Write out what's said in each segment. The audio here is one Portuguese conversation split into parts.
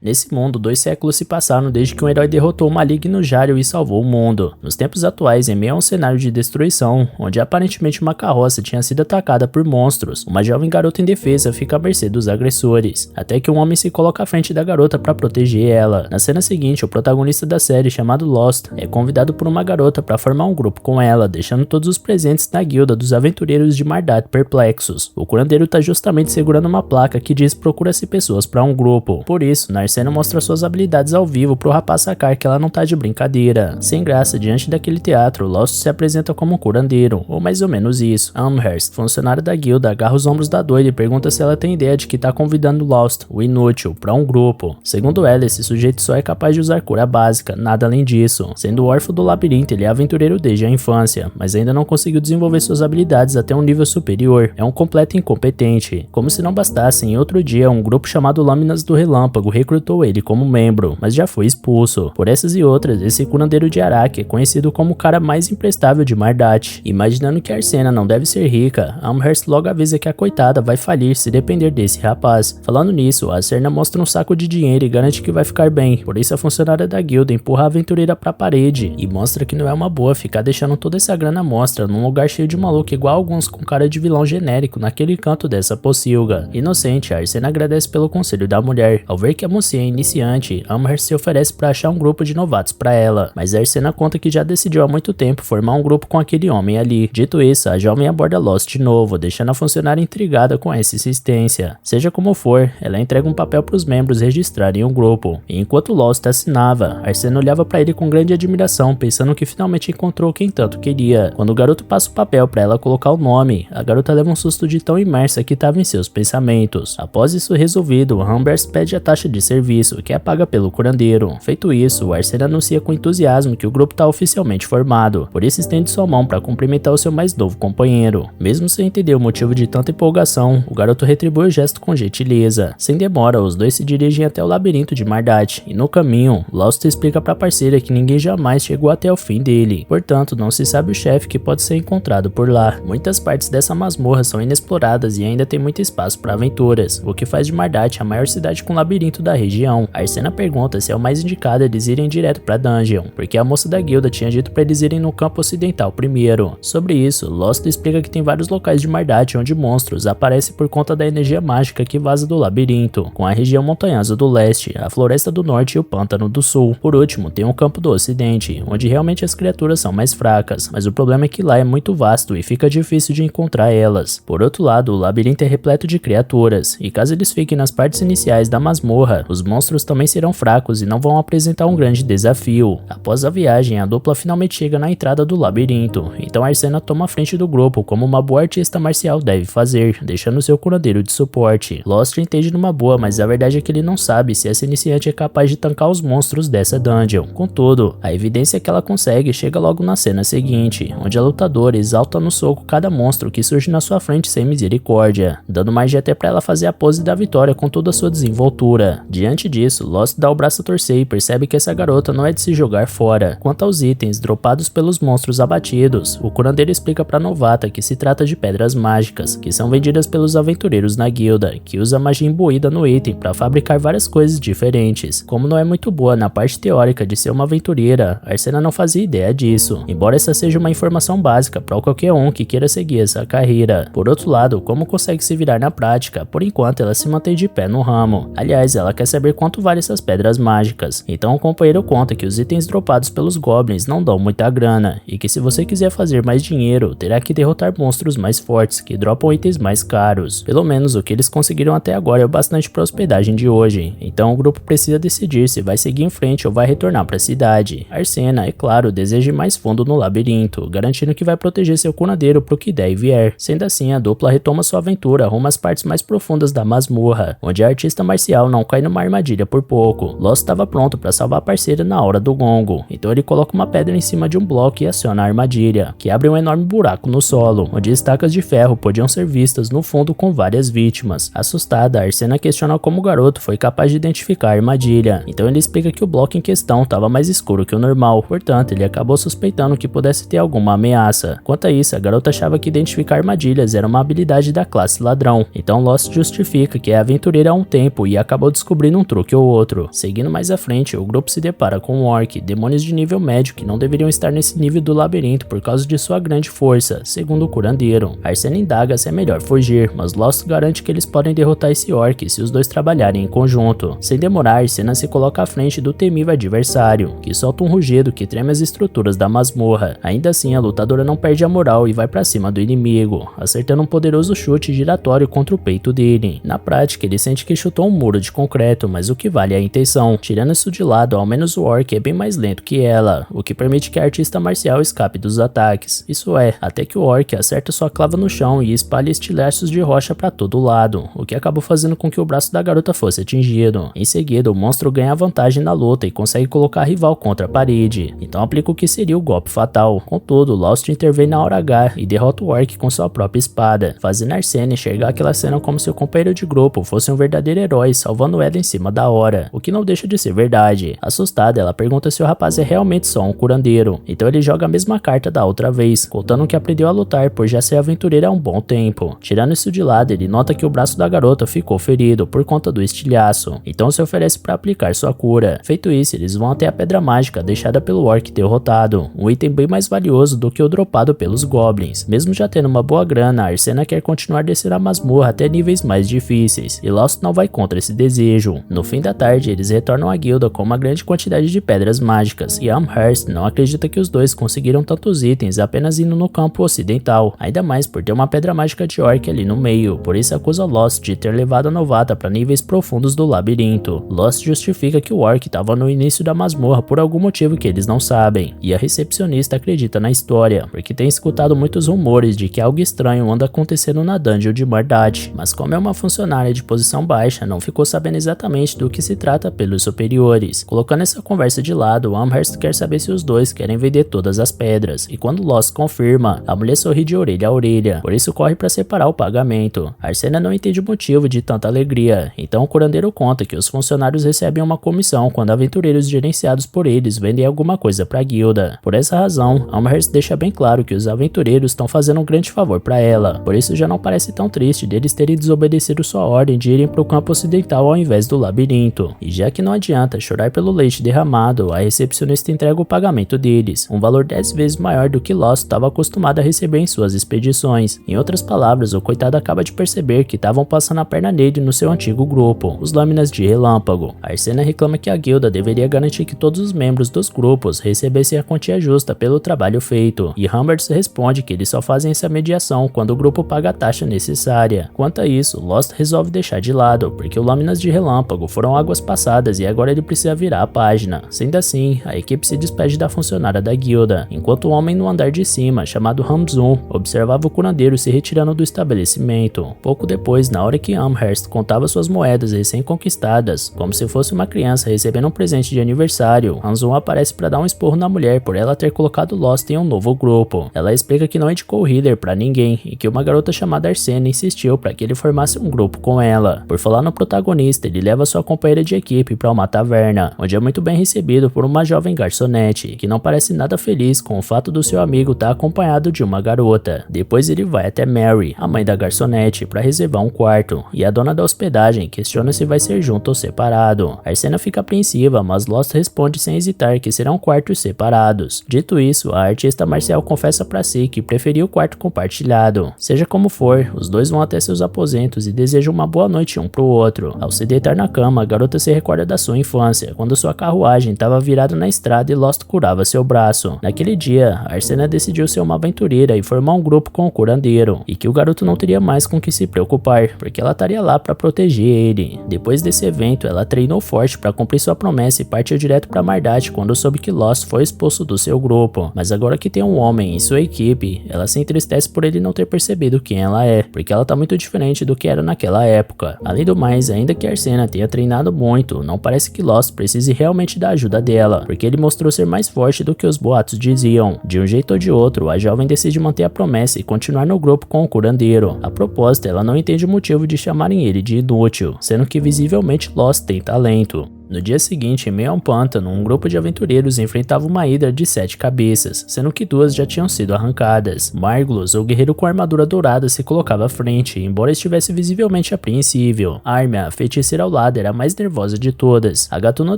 Nesse mundo, 2 séculos se passaram desde que um herói derrotou o maligno Jariel e salvou o mundo. Nos tempos atuais, em meio a um cenário de destruição, onde aparentemente uma carroça tinha sido atacada por monstros, uma jovem garota indefesa fica à mercê dos agressores, até que um homem se coloca à frente da garota para proteger ela. Na cena seguinte, o protagonista da série, chamado Lost, é convidado por uma garota para formar um grupo com ela, deixando todos os presentes na guilda dos aventureiros de Mardat perplexos. O curandeiro tá justamente segurando uma placa que diz procura-se pessoas para um grupo. Por isso, Narcena mostra suas habilidades ao vivo pro rapaz sacar que ela não tá de brincadeira. Sem graça, diante daquele teatro, Lost se apresenta como um curandeiro, ou mais ou menos isso. Amherst, funcionário da guilda, agarra os ombros da doida e pergunta se ela tem ideia de que tá convidando Lost, o inútil, para um grupo. Segundo ela, esse sujeito só é capaz de usar cura básica, nada além disso. Sendo órfão do labirinto, ele é aventureiro desde a infância, mas ainda não conseguiu desenvolver suas habilidades até um nível superior. É um completo incompetente. Como se não bastasse, em outro dia, um grupo chamado Lâminas do Relâmpago recrutou ele como membro, mas já foi expulso. Por essas e outras, esse curandeiro de Araki é conhecido como o cara mais imprestável de Mardat. Imaginando que Arsena não deve ser rica, Amherst logo avisa que a coitada vai falir se depender desse rapaz. Falando nisso, a Serna mostra um saco de dinheiro e garante que vai ficar bem. Por isso a funcionária da guilda empurra a aventureira pra parede e mostra que não é uma boa ficar deixando toda essa grana à mostra num lugar cheio de maluco igual alguns com cara de vilão genérico naquele canto dessa pocilga. Inocente, Arsena agradece pelo conselho da mulher. Ao ver que a mocinha é iniciante, Amherst se oferece pra achar um grupo de novatos pra ela, mas Arsena conta que já decidiu há muito tempo formar um grupo com aquele homem ali. Dito isso, a jovem aborda Lost de novo, deixando a funcionária intrigada com essa insistência. Seja como for, ela entrega um papel pros membros registrarem um grupo. E enquanto Lost assinava, Arsena olhava pra ele com grande admiração, pensando que finalmente encontrou quem tanto queria. Quando o garoto passa o papel pra ela colocar o nome, a garota leva um susto de tão imersa que estava em seus pensamentos. Após isso resolvido, Amherst pede a taxa de serviço, que é paga pelo curandeiro. Feito isso, Arsena anuncia com entusiasmo que o grupo está oficialmente formado, por isso estende sua mão para cumprimentar o seu mais novo companheiro. Mesmo sem entender o motivo de tanta empolgação, o garoto retribui o gesto com gentileza. Sem demora, os dois se dirigem até o labirinto de Mardat, e no caminho, Lost explica para a parceira que ninguém jamais chegou até o fim dele, portanto não se sabe o chefe que pode ser encontrado por lá. Muitas partes dessa masmorra são inexploradas e ainda tem muito espaço para aventuras, o que faz de Mardat a maior cidade com labirinto da região. Arsena pergunta se é o mais indicado eles irem direto pra dungeon, porque a moça da guilda tinha dito pra eles irem no campo ocidental primeiro. Sobre isso, Lost explica que tem vários locais de Mardat onde monstros aparecem por conta da energia mágica que vaza do labirinto, com a região montanhosa do leste, a floresta do norte e o pântano do sul. Por último, tem o campo do ocidente, onde realmente as criaturas são mais fracas, mas o problema é que lá é muito vasto e fica difícil de encontrar elas. Por outro lado, o labirinto é repleto de criaturas, e caso eles fiquem nas partes iniciais da masmorra, os monstros também serão fracos e não vão apresentar um grande desafio. Após a viagem, a dupla finalmente chega na entrada do labirinto, então Arsena toma a frente do grupo como uma boa artista marcial deve fazer, deixando seu curandeiro de suporte. Lost entende numa boa, mas a verdade é que ele não sabe se essa iniciante é capaz de tancar os monstros dessa dungeon. Contudo, a evidência que ela consegue chega logo na cena seguinte, onde a lutadora exalta no soco cada monstro que surge na sua frente sem misericórdia, dando margem até pra ela fazer a pose da vitória com toda a sua desenvoltura. Diante disso, Lost dá o braço a torcer e percebe que essa garota não é de se jogar fora. Quanto aos itens dropados pelos monstros abatidos, o curandeiro explica pra novata que se trata de pedras mágicas, que são vendidas pelos aventureiros na guilda, que usa magia imbuída no item pra fabricar várias coisas diferentes. Como não é muito boa na parte teórica de ser uma aventureira, Arsena não fazia ideia disso, embora essa seja uma informação básica pra qualquer um que queira seguir essa carreira. Por outro lado, como consegue se virar na prática, por enquanto ela se mantém de pé no ramo. Aliás, ela quer saber quanto vale essas pedras mágicas, então o companheiro conta que os itens dropados pelos goblins não dão muita grana, e que se você quiser fazer mais dinheiro, terá que derrotar monstros mais fortes que dropam itens mais caros. Pelo menos o que eles conseguiram até agora é o bastante para a hospedagem de hoje, então o grupo precisa decidir se vai seguir em frente ou vai retornar para a cidade. Arsena, é claro, deseja ir mais fundo no labirinto, garantindo que vai proteger seu curandeiro pro que der e vier. Sendo assim, a dupla retoma sua aventura rumo às partes mais profundas da masmorra, onde a artista marcial não cai numa armadilha por pouco. Lost estava pronto para salvar a parceira na hora do gongo, então ele coloca uma pedra em cima de um bloco e aciona a armadilha, que abre um enorme buraco no solo, onde estacas de ferro podiam ser vistas no fundo com várias vítimas. Assustada, Arsena questiona como o garoto foi capaz de identificar a armadilha, então ele explica que o bloco em questão estava mais escuro que o normal, portanto ele acabou suspeitando que pudesse ter alguma ameaça. Quanto a isso, a garota achava que identificar armadilhas era uma habilidade da classe ladrão, então Lost justifica que é aventureira há um tempo e acabou descobrindo pedindo um truque ou outro. Seguindo mais à frente, o grupo se depara com um orc, demônios de nível médio que não deveriam estar nesse nível do labirinto por causa de sua grande força, segundo o curandeiro. Arsena indaga se é melhor fugir, mas Lost garante que eles podem derrotar esse orc se os dois trabalharem em conjunto. Sem demorar, Arsena se coloca à frente do temível adversário, que solta um rugido que treme as estruturas da masmorra. Ainda assim, a lutadora não perde a moral e vai pra cima do inimigo, acertando um poderoso chute giratório contra o peito dele. Na prática, ele sente que chutou um muro de concreto, mas o que vale é a intenção. Tirando isso de lado, ao menos o orc é bem mais lento que ela, o que permite que a artista marcial escape dos ataques. Isso é, até que o orc acerta sua clava no chão e espalha estilhaços de rocha pra todo lado, o que acabou fazendo com que o braço da garota fosse atingido. Em seguida, o monstro ganha vantagem na luta e consegue colocar a rival contra a parede, então aplica o que seria o golpe fatal. Contudo, Lost intervém na hora H e derrota o orc com sua própria espada, fazendo Arsena enxergar aquela cena como se o companheiro de grupo fosse um verdadeiro herói, salvando ela em cima da hora, o que não deixa de ser verdade. Assustada, ela pergunta se o rapaz é realmente só um curandeiro, então ele joga a mesma carta da outra vez, contando que aprendeu a lutar por já ser aventureira há um bom tempo. Tirando isso de lado, ele nota que o braço da garota ficou ferido por conta do estilhaço, então se oferece para aplicar sua cura. Feito isso, eles vão até a pedra mágica deixada pelo orc derrotado, um item bem mais valioso do que o dropado pelos goblins. Mesmo já tendo uma boa grana, Arsena quer continuar descendo a masmorra até níveis mais difíceis, e Lost não vai contra esse desejo. No fim da tarde, eles retornam à guilda com uma grande quantidade de pedras mágicas, e Amherst não acredita que os dois conseguiram tantos itens apenas indo no campo ocidental, ainda mais por ter uma pedra mágica de orc ali no meio, por isso acusa Lost de ter levado a novata para níveis profundos do labirinto. Lost justifica que o orc estava no início da masmorra por algum motivo que eles não sabem, e a recepcionista acredita na história, porque tem escutado muitos rumores de que algo estranho anda acontecendo na dungeon de Mardat, mas como é uma funcionária de posição baixa, não ficou sabendo exatamente do que se trata pelos superiores. Colocando essa conversa de lado, Amherst quer saber se os dois querem vender todas as pedras, e quando Lost confirma, a mulher sorri de orelha a orelha, por isso corre para separar o pagamento. Arsena não entende o motivo de tanta alegria, então o curandeiro conta que os funcionários recebem uma comissão quando aventureiros gerenciados por eles vendem alguma coisa para a guilda. Por essa razão, Amherst deixa bem claro que os aventureiros estão fazendo um grande favor para ela, por isso já não parece tão triste deles terem desobedecido sua ordem de irem para o campo ocidental ao invés do labirinto. E já que não adianta chorar pelo leite derramado, a recepcionista entrega o pagamento deles, um valor 10 vezes maior do que Lost estava acostumado a receber em suas expedições. Em outras palavras, o coitado acaba de perceber que estavam passando a perna nele no seu antigo grupo, os Lâminas de Relâmpago. Arsena reclama que a guilda deveria garantir que todos os membros dos grupos recebessem a quantia justa pelo trabalho feito, e Humbert responde que eles só fazem essa mediação quando o grupo paga a taxa necessária. Quanto a isso, Lost resolve deixar de lado, porque os Lâminas de Relâmpago foram águas passadas e agora ele precisa virar a página. Sendo assim, a equipe se despede da funcionária da guilda, enquanto o homem no andar de cima, chamado Hamzun, observava o curandeiro se retirando do estabelecimento. Pouco depois, na hora que Amherst contava suas moedas recém-conquistadas, como se fosse uma criança recebendo um presente de aniversário, Hamzun aparece para dar um esporro na mulher por ela ter colocado Lost em um novo grupo. Ela explica que não indicou o healer para ninguém e que uma garota chamada Arsena insistiu para que ele formasse um grupo com ela. Por falar no protagonista, ele leva sua companheira de equipe para uma taverna, onde é muito bem recebido por uma jovem garçonete, que não parece nada feliz com o fato do seu amigo estar acompanhado de uma garota. Depois ele vai até Mary, a mãe da garçonete, para reservar um quarto, e a dona da hospedagem questiona se vai ser junto ou separado. Arsena fica apreensiva, mas Lost responde sem hesitar que serão quartos separados. Dito isso, a artista marcial confessa para si que preferia o quarto compartilhado. Seja como for, os dois vão até seus aposentos e desejam uma boa noite um pro outro. Ao se deitar na cama, a garota se recorda da sua infância, quando sua carruagem estava virada na estrada e Lost curava seu braço. Naquele dia, Arsena decidiu ser uma aventureira e formar um grupo com o curandeiro, e que o garoto não teria mais com que se preocupar, porque ela estaria lá para proteger ele. Depois desse evento, ela treinou forte para cumprir sua promessa e partiu direto para Mardat quando soube que Lost foi expulso do seu grupo. Mas agora que tem um homem em sua equipe, ela se entristece por ele não ter percebido quem ela é, porque ela tá muito diferente do que era naquela época. Além do mais, ainda que Arsena tenha treinado muito, não parece que Lost precise realmente da ajuda dela, porque ele mostrou ser mais forte do que os boatos diziam. De um jeito ou de outro, a jovem decide manter a promessa e continuar no grupo com o curandeiro. A propósito, ela não entende o motivo de chamarem ele de inútil, sendo que visivelmente Lost tem talento. No dia seguinte, em meio a um pântano, um grupo de aventureiros enfrentava uma hidra de 7 cabeças, sendo que 2 já tinham sido arrancadas. Margulos, o guerreiro com armadura dourada, se colocava à frente, embora estivesse visivelmente apreensível. Armia, a feiticeira ao lado, era a mais nervosa de todas. A gatuna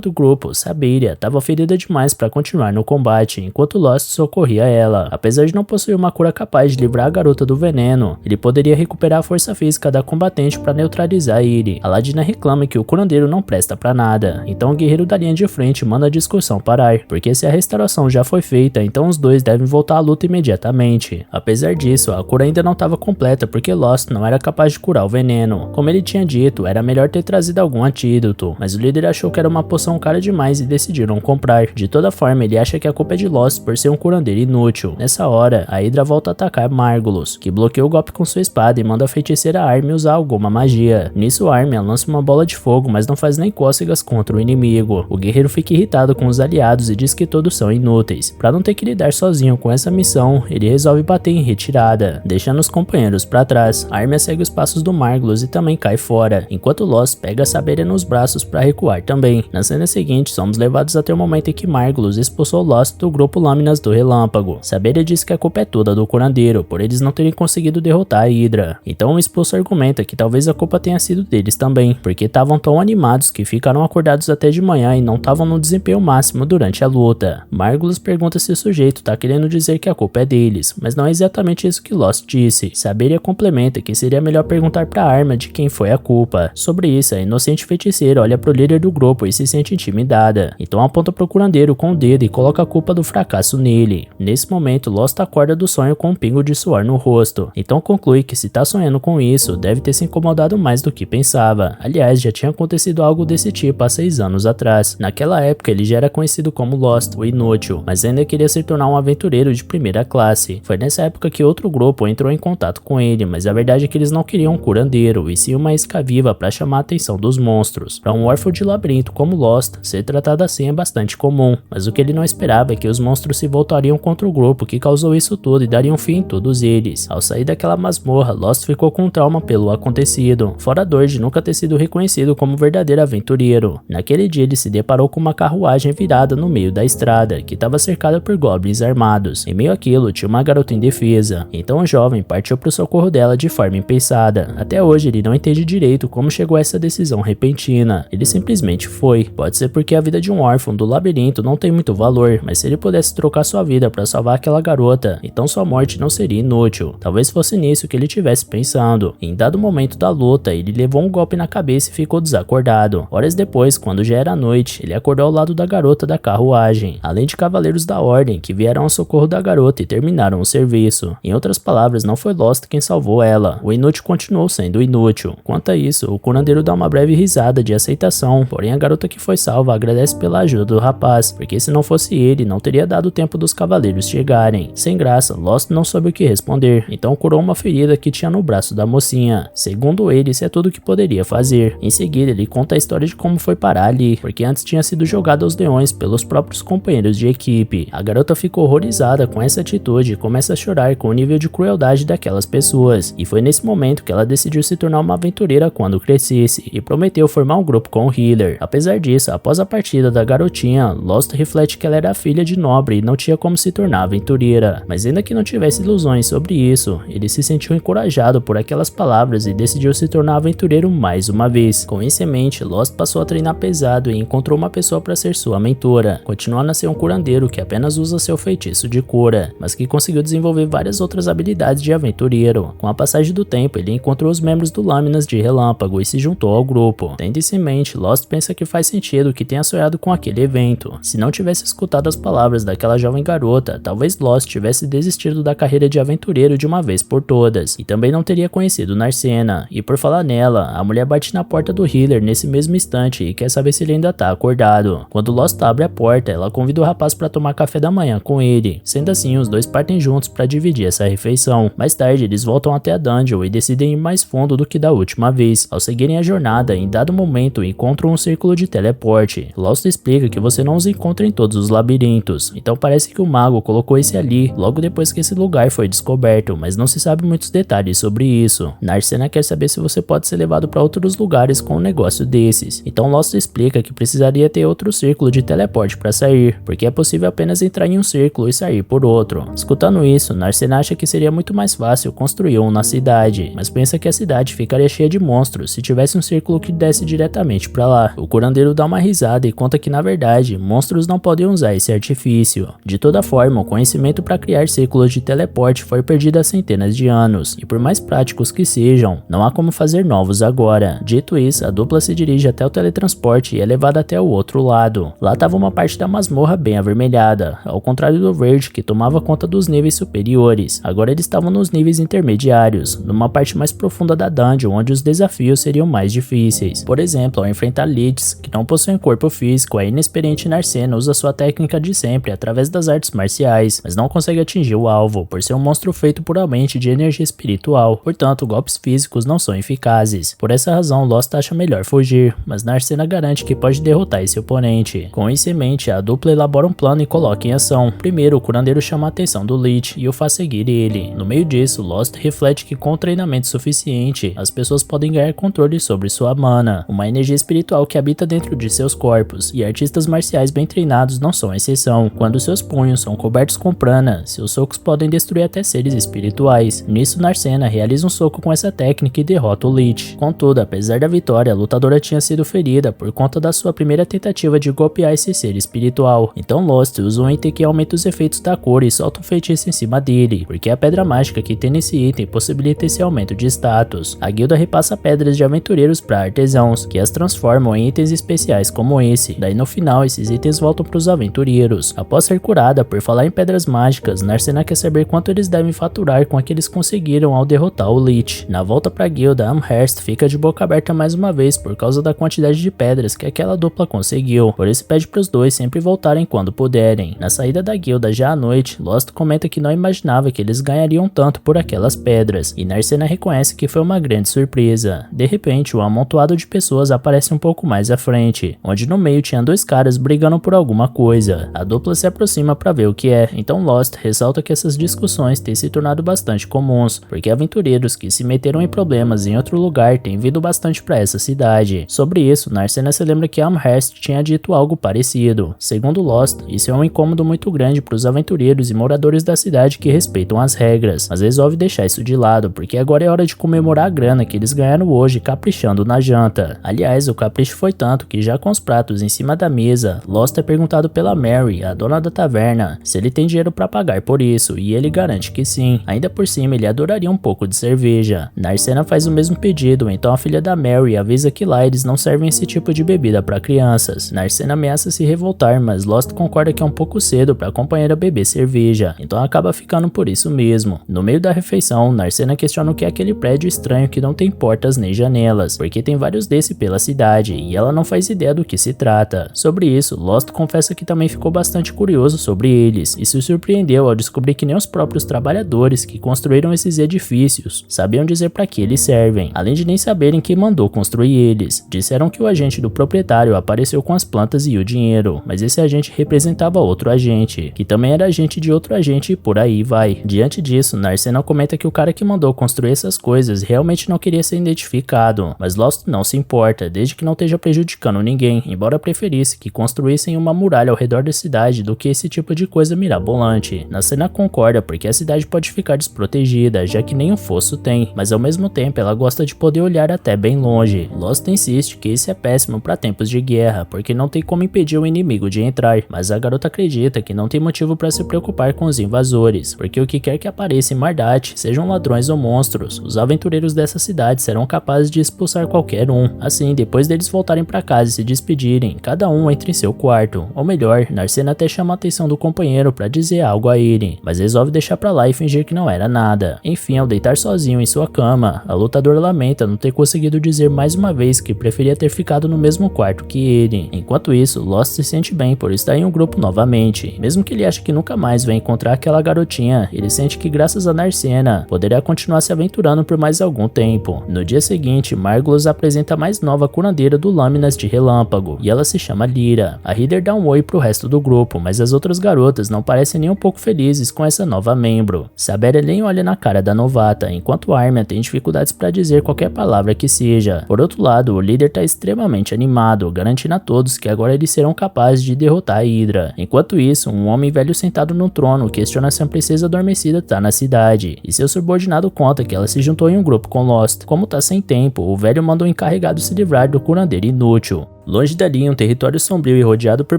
do grupo, Saberia, estava ferida demais para continuar no combate, enquanto Lost socorria ela. Apesar de não possuir uma cura capaz de livrar a garota do veneno, ele poderia recuperar a força física da combatente para neutralizar ele. A Ladina reclama que o curandeiro não presta para nada. Então o guerreiro da linha de frente manda a discussão parar, porque se a restauração já foi feita, então os dois devem voltar à luta imediatamente. Apesar disso, a cura ainda não estava completa porque Lost não era capaz de curar o veneno. Como ele tinha dito, era melhor ter trazido algum antídoto, mas o líder achou que era uma poção cara demais e decidiram comprar. De toda forma, ele acha que a culpa é de Lost por ser um curandeiro inútil. Nessa hora, a Hydra volta a atacar Margulos, que bloqueia o golpe com sua espada e manda a feiticeira Armia usar alguma magia. Nisso, Armia lança uma bola de fogo, mas não faz nem cócegas contra o inimigo. O guerreiro fica irritado com os aliados e diz que todos são inúteis. Para não ter que lidar sozinho com essa missão, ele resolve bater em retirada, deixando os companheiros para trás. Armia segue os passos do Margulos e também cai fora, enquanto Lost pega a Saberia nos braços para recuar também. Na cena seguinte, somos levados até o momento em que Margulos expulsou Lost do grupo Lâminas do Relâmpago. Saberia diz que a culpa é toda do curandeiro, por eles não terem conseguido derrotar a Hydra. Então o expulso argumenta que talvez a culpa tenha sido deles também, porque estavam tão animados que ficaram acordados até de manhã e não estavam no desempenho máximo durante a luta. Margulos pergunta se o sujeito tá querendo dizer que a culpa é deles, mas não é exatamente isso que Lost disse. Saberia complementa que seria melhor perguntar pra Arma de quem foi a culpa. Sobre isso, a inocente feiticeira olha pro líder do grupo e se sente intimidada, então aponta pro curandeiro com o dedo e coloca a culpa do fracasso nele. Nesse momento, Lost acorda do sonho com um pingo de suor no rosto, então conclui que se tá sonhando com isso, deve ter se incomodado mais do que pensava. Aliás, já tinha acontecido algo desse tipo há 6 anos atrás. Naquela época, ele já era conhecido como Lost, o Inútil, mas ainda queria se tornar um aventureiro de primeira classe. Foi nessa época que outro grupo entrou em contato com ele, mas a verdade é que eles não queriam um curandeiro, e sim uma isca viva para chamar a atenção dos monstros. Para um órfão de labirinto como Lost, ser tratado assim é bastante comum, mas o que ele não esperava é que os monstros se voltariam contra o grupo que causou isso tudo e dariam fim em todos eles. Ao sair daquela masmorra, Lost ficou com trauma pelo acontecido, fora a dor de nunca ter sido reconhecido como verdadeiro aventureiro. Naquele dia ele se deparou com uma carruagem virada no meio da estrada, que estava cercada por goblins armados. Em meio àquilo tinha uma garota indefesa, então o jovem partiu para o socorro dela de forma impensada. Até hoje ele não entende direito como chegou a essa decisão repentina, ele simplesmente foi. Pode ser porque a vida de um órfão do labirinto não tem muito valor, mas se ele pudesse trocar sua vida para salvar aquela garota, então sua morte não seria inútil. Talvez fosse nisso que ele estivesse pensando. Em dado momento da luta, ele levou um golpe na cabeça e ficou desacordado. Horas depois, quando já era noite, ele acordou ao lado da garota da carruagem, além de cavaleiros da ordem que vieram ao socorro da garota e terminaram o serviço. Em outras palavras, não foi Lost quem salvou ela, o inútil continuou sendo inútil. Quanto a isso, o curandeiro dá uma breve risada de aceitação, porém a garota que foi salva agradece pela ajuda do rapaz, porque se não fosse ele, não teria dado tempo dos cavaleiros chegarem. Sem graça, Lost não soube o que responder, então curou uma ferida que tinha no braço da mocinha. Segundo ele, isso é tudo o que poderia fazer. Em seguida, ele conta a história de como foi parar ali, porque antes tinha sido jogado aos leões pelos próprios companheiros de equipe. A garota ficou horrorizada com essa atitude e começa a chorar com o nível de crueldade daquelas pessoas, e foi nesse momento que ela decidiu se tornar uma aventureira quando crescesse, e prometeu formar um grupo com o Healer. Apesar disso, após a partida da garotinha, Lost reflete que ela era filha de nobre e não tinha como se tornar aventureira, mas ainda que não tivesse ilusões sobre isso, ele se sentiu encorajado por aquelas palavras e decidiu se tornar aventureiro mais uma vez. Com isso em mente, Lost passou a treinar pesado e encontrou uma pessoa para ser sua mentora, continuando a ser um curandeiro que apenas usa seu feitiço de cura, mas que conseguiu desenvolver várias outras habilidades de aventureiro. Com a passagem do tempo, ele encontrou os membros do Lâminas de Relâmpago e se juntou ao grupo. Tendo isso em mente, Lost pensa que faz sentido que tenha sonhado com aquele evento. Se não tivesse escutado as palavras daquela jovem garota, talvez Lost tivesse desistido da carreira de aventureiro de uma vez por todas, e também não teria conhecido Narcena. E por falar nela, a mulher bate na porta do Healer nesse mesmo instante e quer saber se ele ainda tá acordado. Quando Lost abre a porta, ela convida o rapaz para tomar café da manhã com ele. Sendo assim, os dois partem juntos para dividir essa refeição. Mais tarde, eles voltam até a dungeon e decidem ir mais fundo do que da última vez. Ao seguirem a jornada, em dado momento, encontram um círculo de teleporte. Lost explica que você não os encontra em todos os labirintos, então parece que o mago colocou esse ali logo depois que esse lugar foi descoberto, mas não se sabe muitos detalhes sobre isso. Narcena quer saber se você pode ser levado para outros lugares com um negócio desses, então Lost explica que precisaria ter outro círculo de teleporte para sair, porque é possível apenas entrar em um círculo e sair por outro. Escutando isso, Narcena acha que seria muito mais fácil construir um na cidade, mas pensa que a cidade ficaria cheia de monstros se tivesse um círculo que desse diretamente para lá. O curandeiro dá uma risada e conta que na verdade, monstros não podem usar esse artifício. De toda forma, o conhecimento para criar círculos de teleporte foi perdido há centenas de anos, e por mais práticos que sejam, não há como fazer novos agora. Dito isso, a dupla se dirige até o teletransporte e é levada até o outro lado. Lá estava uma parte da masmorra bem avermelhada, ao contrário do verde que tomava conta dos níveis superiores. Agora eles estavam nos níveis intermediários, numa parte mais profunda da dungeon onde os desafios seriam mais difíceis. Por exemplo, ao enfrentar Lichs, que não possuem corpo físico, a inexperiente Narcena usa sua técnica de sempre através das artes marciais, mas não consegue atingir o alvo, por ser um monstro feito puramente de energia espiritual, portanto golpes físicos não são eficazes. Por essa razão, Lost acha melhor fugir, mas Narcena garante que pode derrotar esse oponente. Com isso em mente, a dupla elabora um plano e coloca em ação. Primeiro, o curandeiro chama a atenção do Lich e o faz seguir ele. No meio disso, Lost reflete que com treinamento suficiente, as pessoas podem ganhar controle sobre sua mana, uma energia espiritual que habita dentro de seus corpos, e artistas marciais bem treinados não são exceção. Quando seus punhos são cobertos com prana, seus socos podem destruir até seres espirituais. Nisso, Narcena realiza um soco com essa técnica e derrota o Lich. Contudo, apesar da vitória, a lutadora tinha sido ferida por conta da sua primeira tentativa de golpear esse ser espiritual. Então Lost usa um item que aumenta os efeitos da cor e solta um feitiço em cima dele, porque a pedra mágica que tem nesse item possibilita esse aumento de status. A guilda repassa pedras de aventureiros para artesãos, que as transformam em itens especiais como esse. Daí no final, esses itens voltam para os aventureiros. Após ser curada por falar em pedras mágicas, Narcena quer saber quanto eles devem faturar com a que eles conseguiram ao derrotar o Lich. Na volta para a guilda, Amherst fica de boca aberta mais uma vez por causa da quantidade de pedras que aquela dupla conseguiu, por isso pede para os dois sempre voltarem quando puderem. Na saída da guilda já à noite, Lost comenta que não imaginava que eles ganhariam tanto por aquelas pedras, e Narcena reconhece que foi uma grande surpresa. De repente, um amontoado de pessoas aparece um pouco mais à frente, onde no meio tinha dois caras brigando por alguma coisa. A dupla se aproxima para ver o que é, então Lost ressalta que essas discussões têm se tornado bastante comuns, porque aventureiros que se meteram em problemas em outro lugar têm vindo bastante para essa cidade. Sobre isso, Narcena se lembra que Amherst tinha dito algo parecido. Segundo Lost, isso é um incômodo muito grande para os aventureiros e moradores da cidade que respeitam as regras, mas resolve deixar isso de lado, porque agora é hora de comemorar a grana que eles ganharam hoje caprichando na janta. Aliás, o capricho foi tanto que já com os pratos em cima da mesa, Lost é perguntado pela Mary, a dona da taverna, se ele tem dinheiro para pagar por isso, e ele garante que sim. Ainda por cima, ele adoraria um pouco de cerveja. Narcena faz o mesmo pedido, então a filha da Mary avisa que lá eles não servem esse tipo de bebida para crianças. Narcena ameaça se revoltar, mas Lost concorda que é um pouco cedo para a companheira beber cerveja, então acaba ficando por isso mesmo. No meio da refeição, Narcena questiona o que é aquele prédio estranho que não tem portas nem janelas, porque tem vários desse pela cidade, e ela não faz ideia do que se trata. Sobre isso, Lost confessa que também ficou bastante curioso sobre eles, e se surpreendeu ao descobrir que nem os próprios trabalhadores que construíram esses edifícios sabiam dizer para que eles servem, além de nem saberem quem mandou construir eles. Disseram que o agente do proprietário apareceu com as plantas e o dinheiro, mas esse agente representava outro agente, que também era agente de outro agente e por aí vai. Diante disso, Narcena comenta que o cara que mandou construir essas coisas realmente não queria ser identificado, mas Lost não se importa, desde que não esteja prejudicando ninguém, embora preferisse que construíssem uma muralha ao redor da cidade do que esse tipo de coisa mirabolante. Narcena concorda porque a cidade pode ficar desprotegida, já que nem um fosso tem, mas ao mesmo tempo ela gosta de poder olhar até bem longe. Lost insiste que isso é péssimo para tempos de guerra, porque não tem como impedir o inimigo de entrar, mas a garota acredita que não tem motivo para se preocupar com os invasores, porque o que quer que apareça em Mardat, sejam ladrões ou monstros, os aventureiros dessa cidade serão capazes de expulsar qualquer um. Assim, depois deles voltarem para casa e se despedirem, cada um entra em seu quarto, ou melhor, Narcena até chama a atenção do companheiro para dizer algo a ele, mas resolve deixar pra lá e fingir que não era nada. Enfim, ao deitar sozinho em sua cama, a lutadora lamenta não ter conseguido dizer mais uma vez que preferia ter ficado no mesmo quarto que ele. Enquanto isso, Lost se sente bem por estar em um grupo novamente. Mesmo que ele ache que nunca mais vai encontrar aquela garotinha, ele sente que graças a Narcena, poderá continuar se aventurando por mais algum tempo. No dia seguinte, Margulis apresenta a mais nova curandeira do Lâminas de Relâmpago, e ela se chama Lyra. A Heather dá um oi pro resto do grupo, mas as outras garotas não parecem nem um pouco felizes com essa nova membro. Saberia nem olha na cara da novata, enquanto Armia tem dificuldades para dizer qualquer palavra que seja. Por outro lado, o líder tá extremamente extremamente animado, garantindo a todos que agora eles serão capazes de derrotar a Hydra. Enquanto isso, um homem velho sentado no trono questiona se a princesa adormecida tá na cidade, e seu subordinado conta que ela se juntou em um grupo com Lost. Como tá sem tempo, o velho manda o encarregado se livrar do curandeiro inútil. Longe dali, em um território sombrio e rodeado por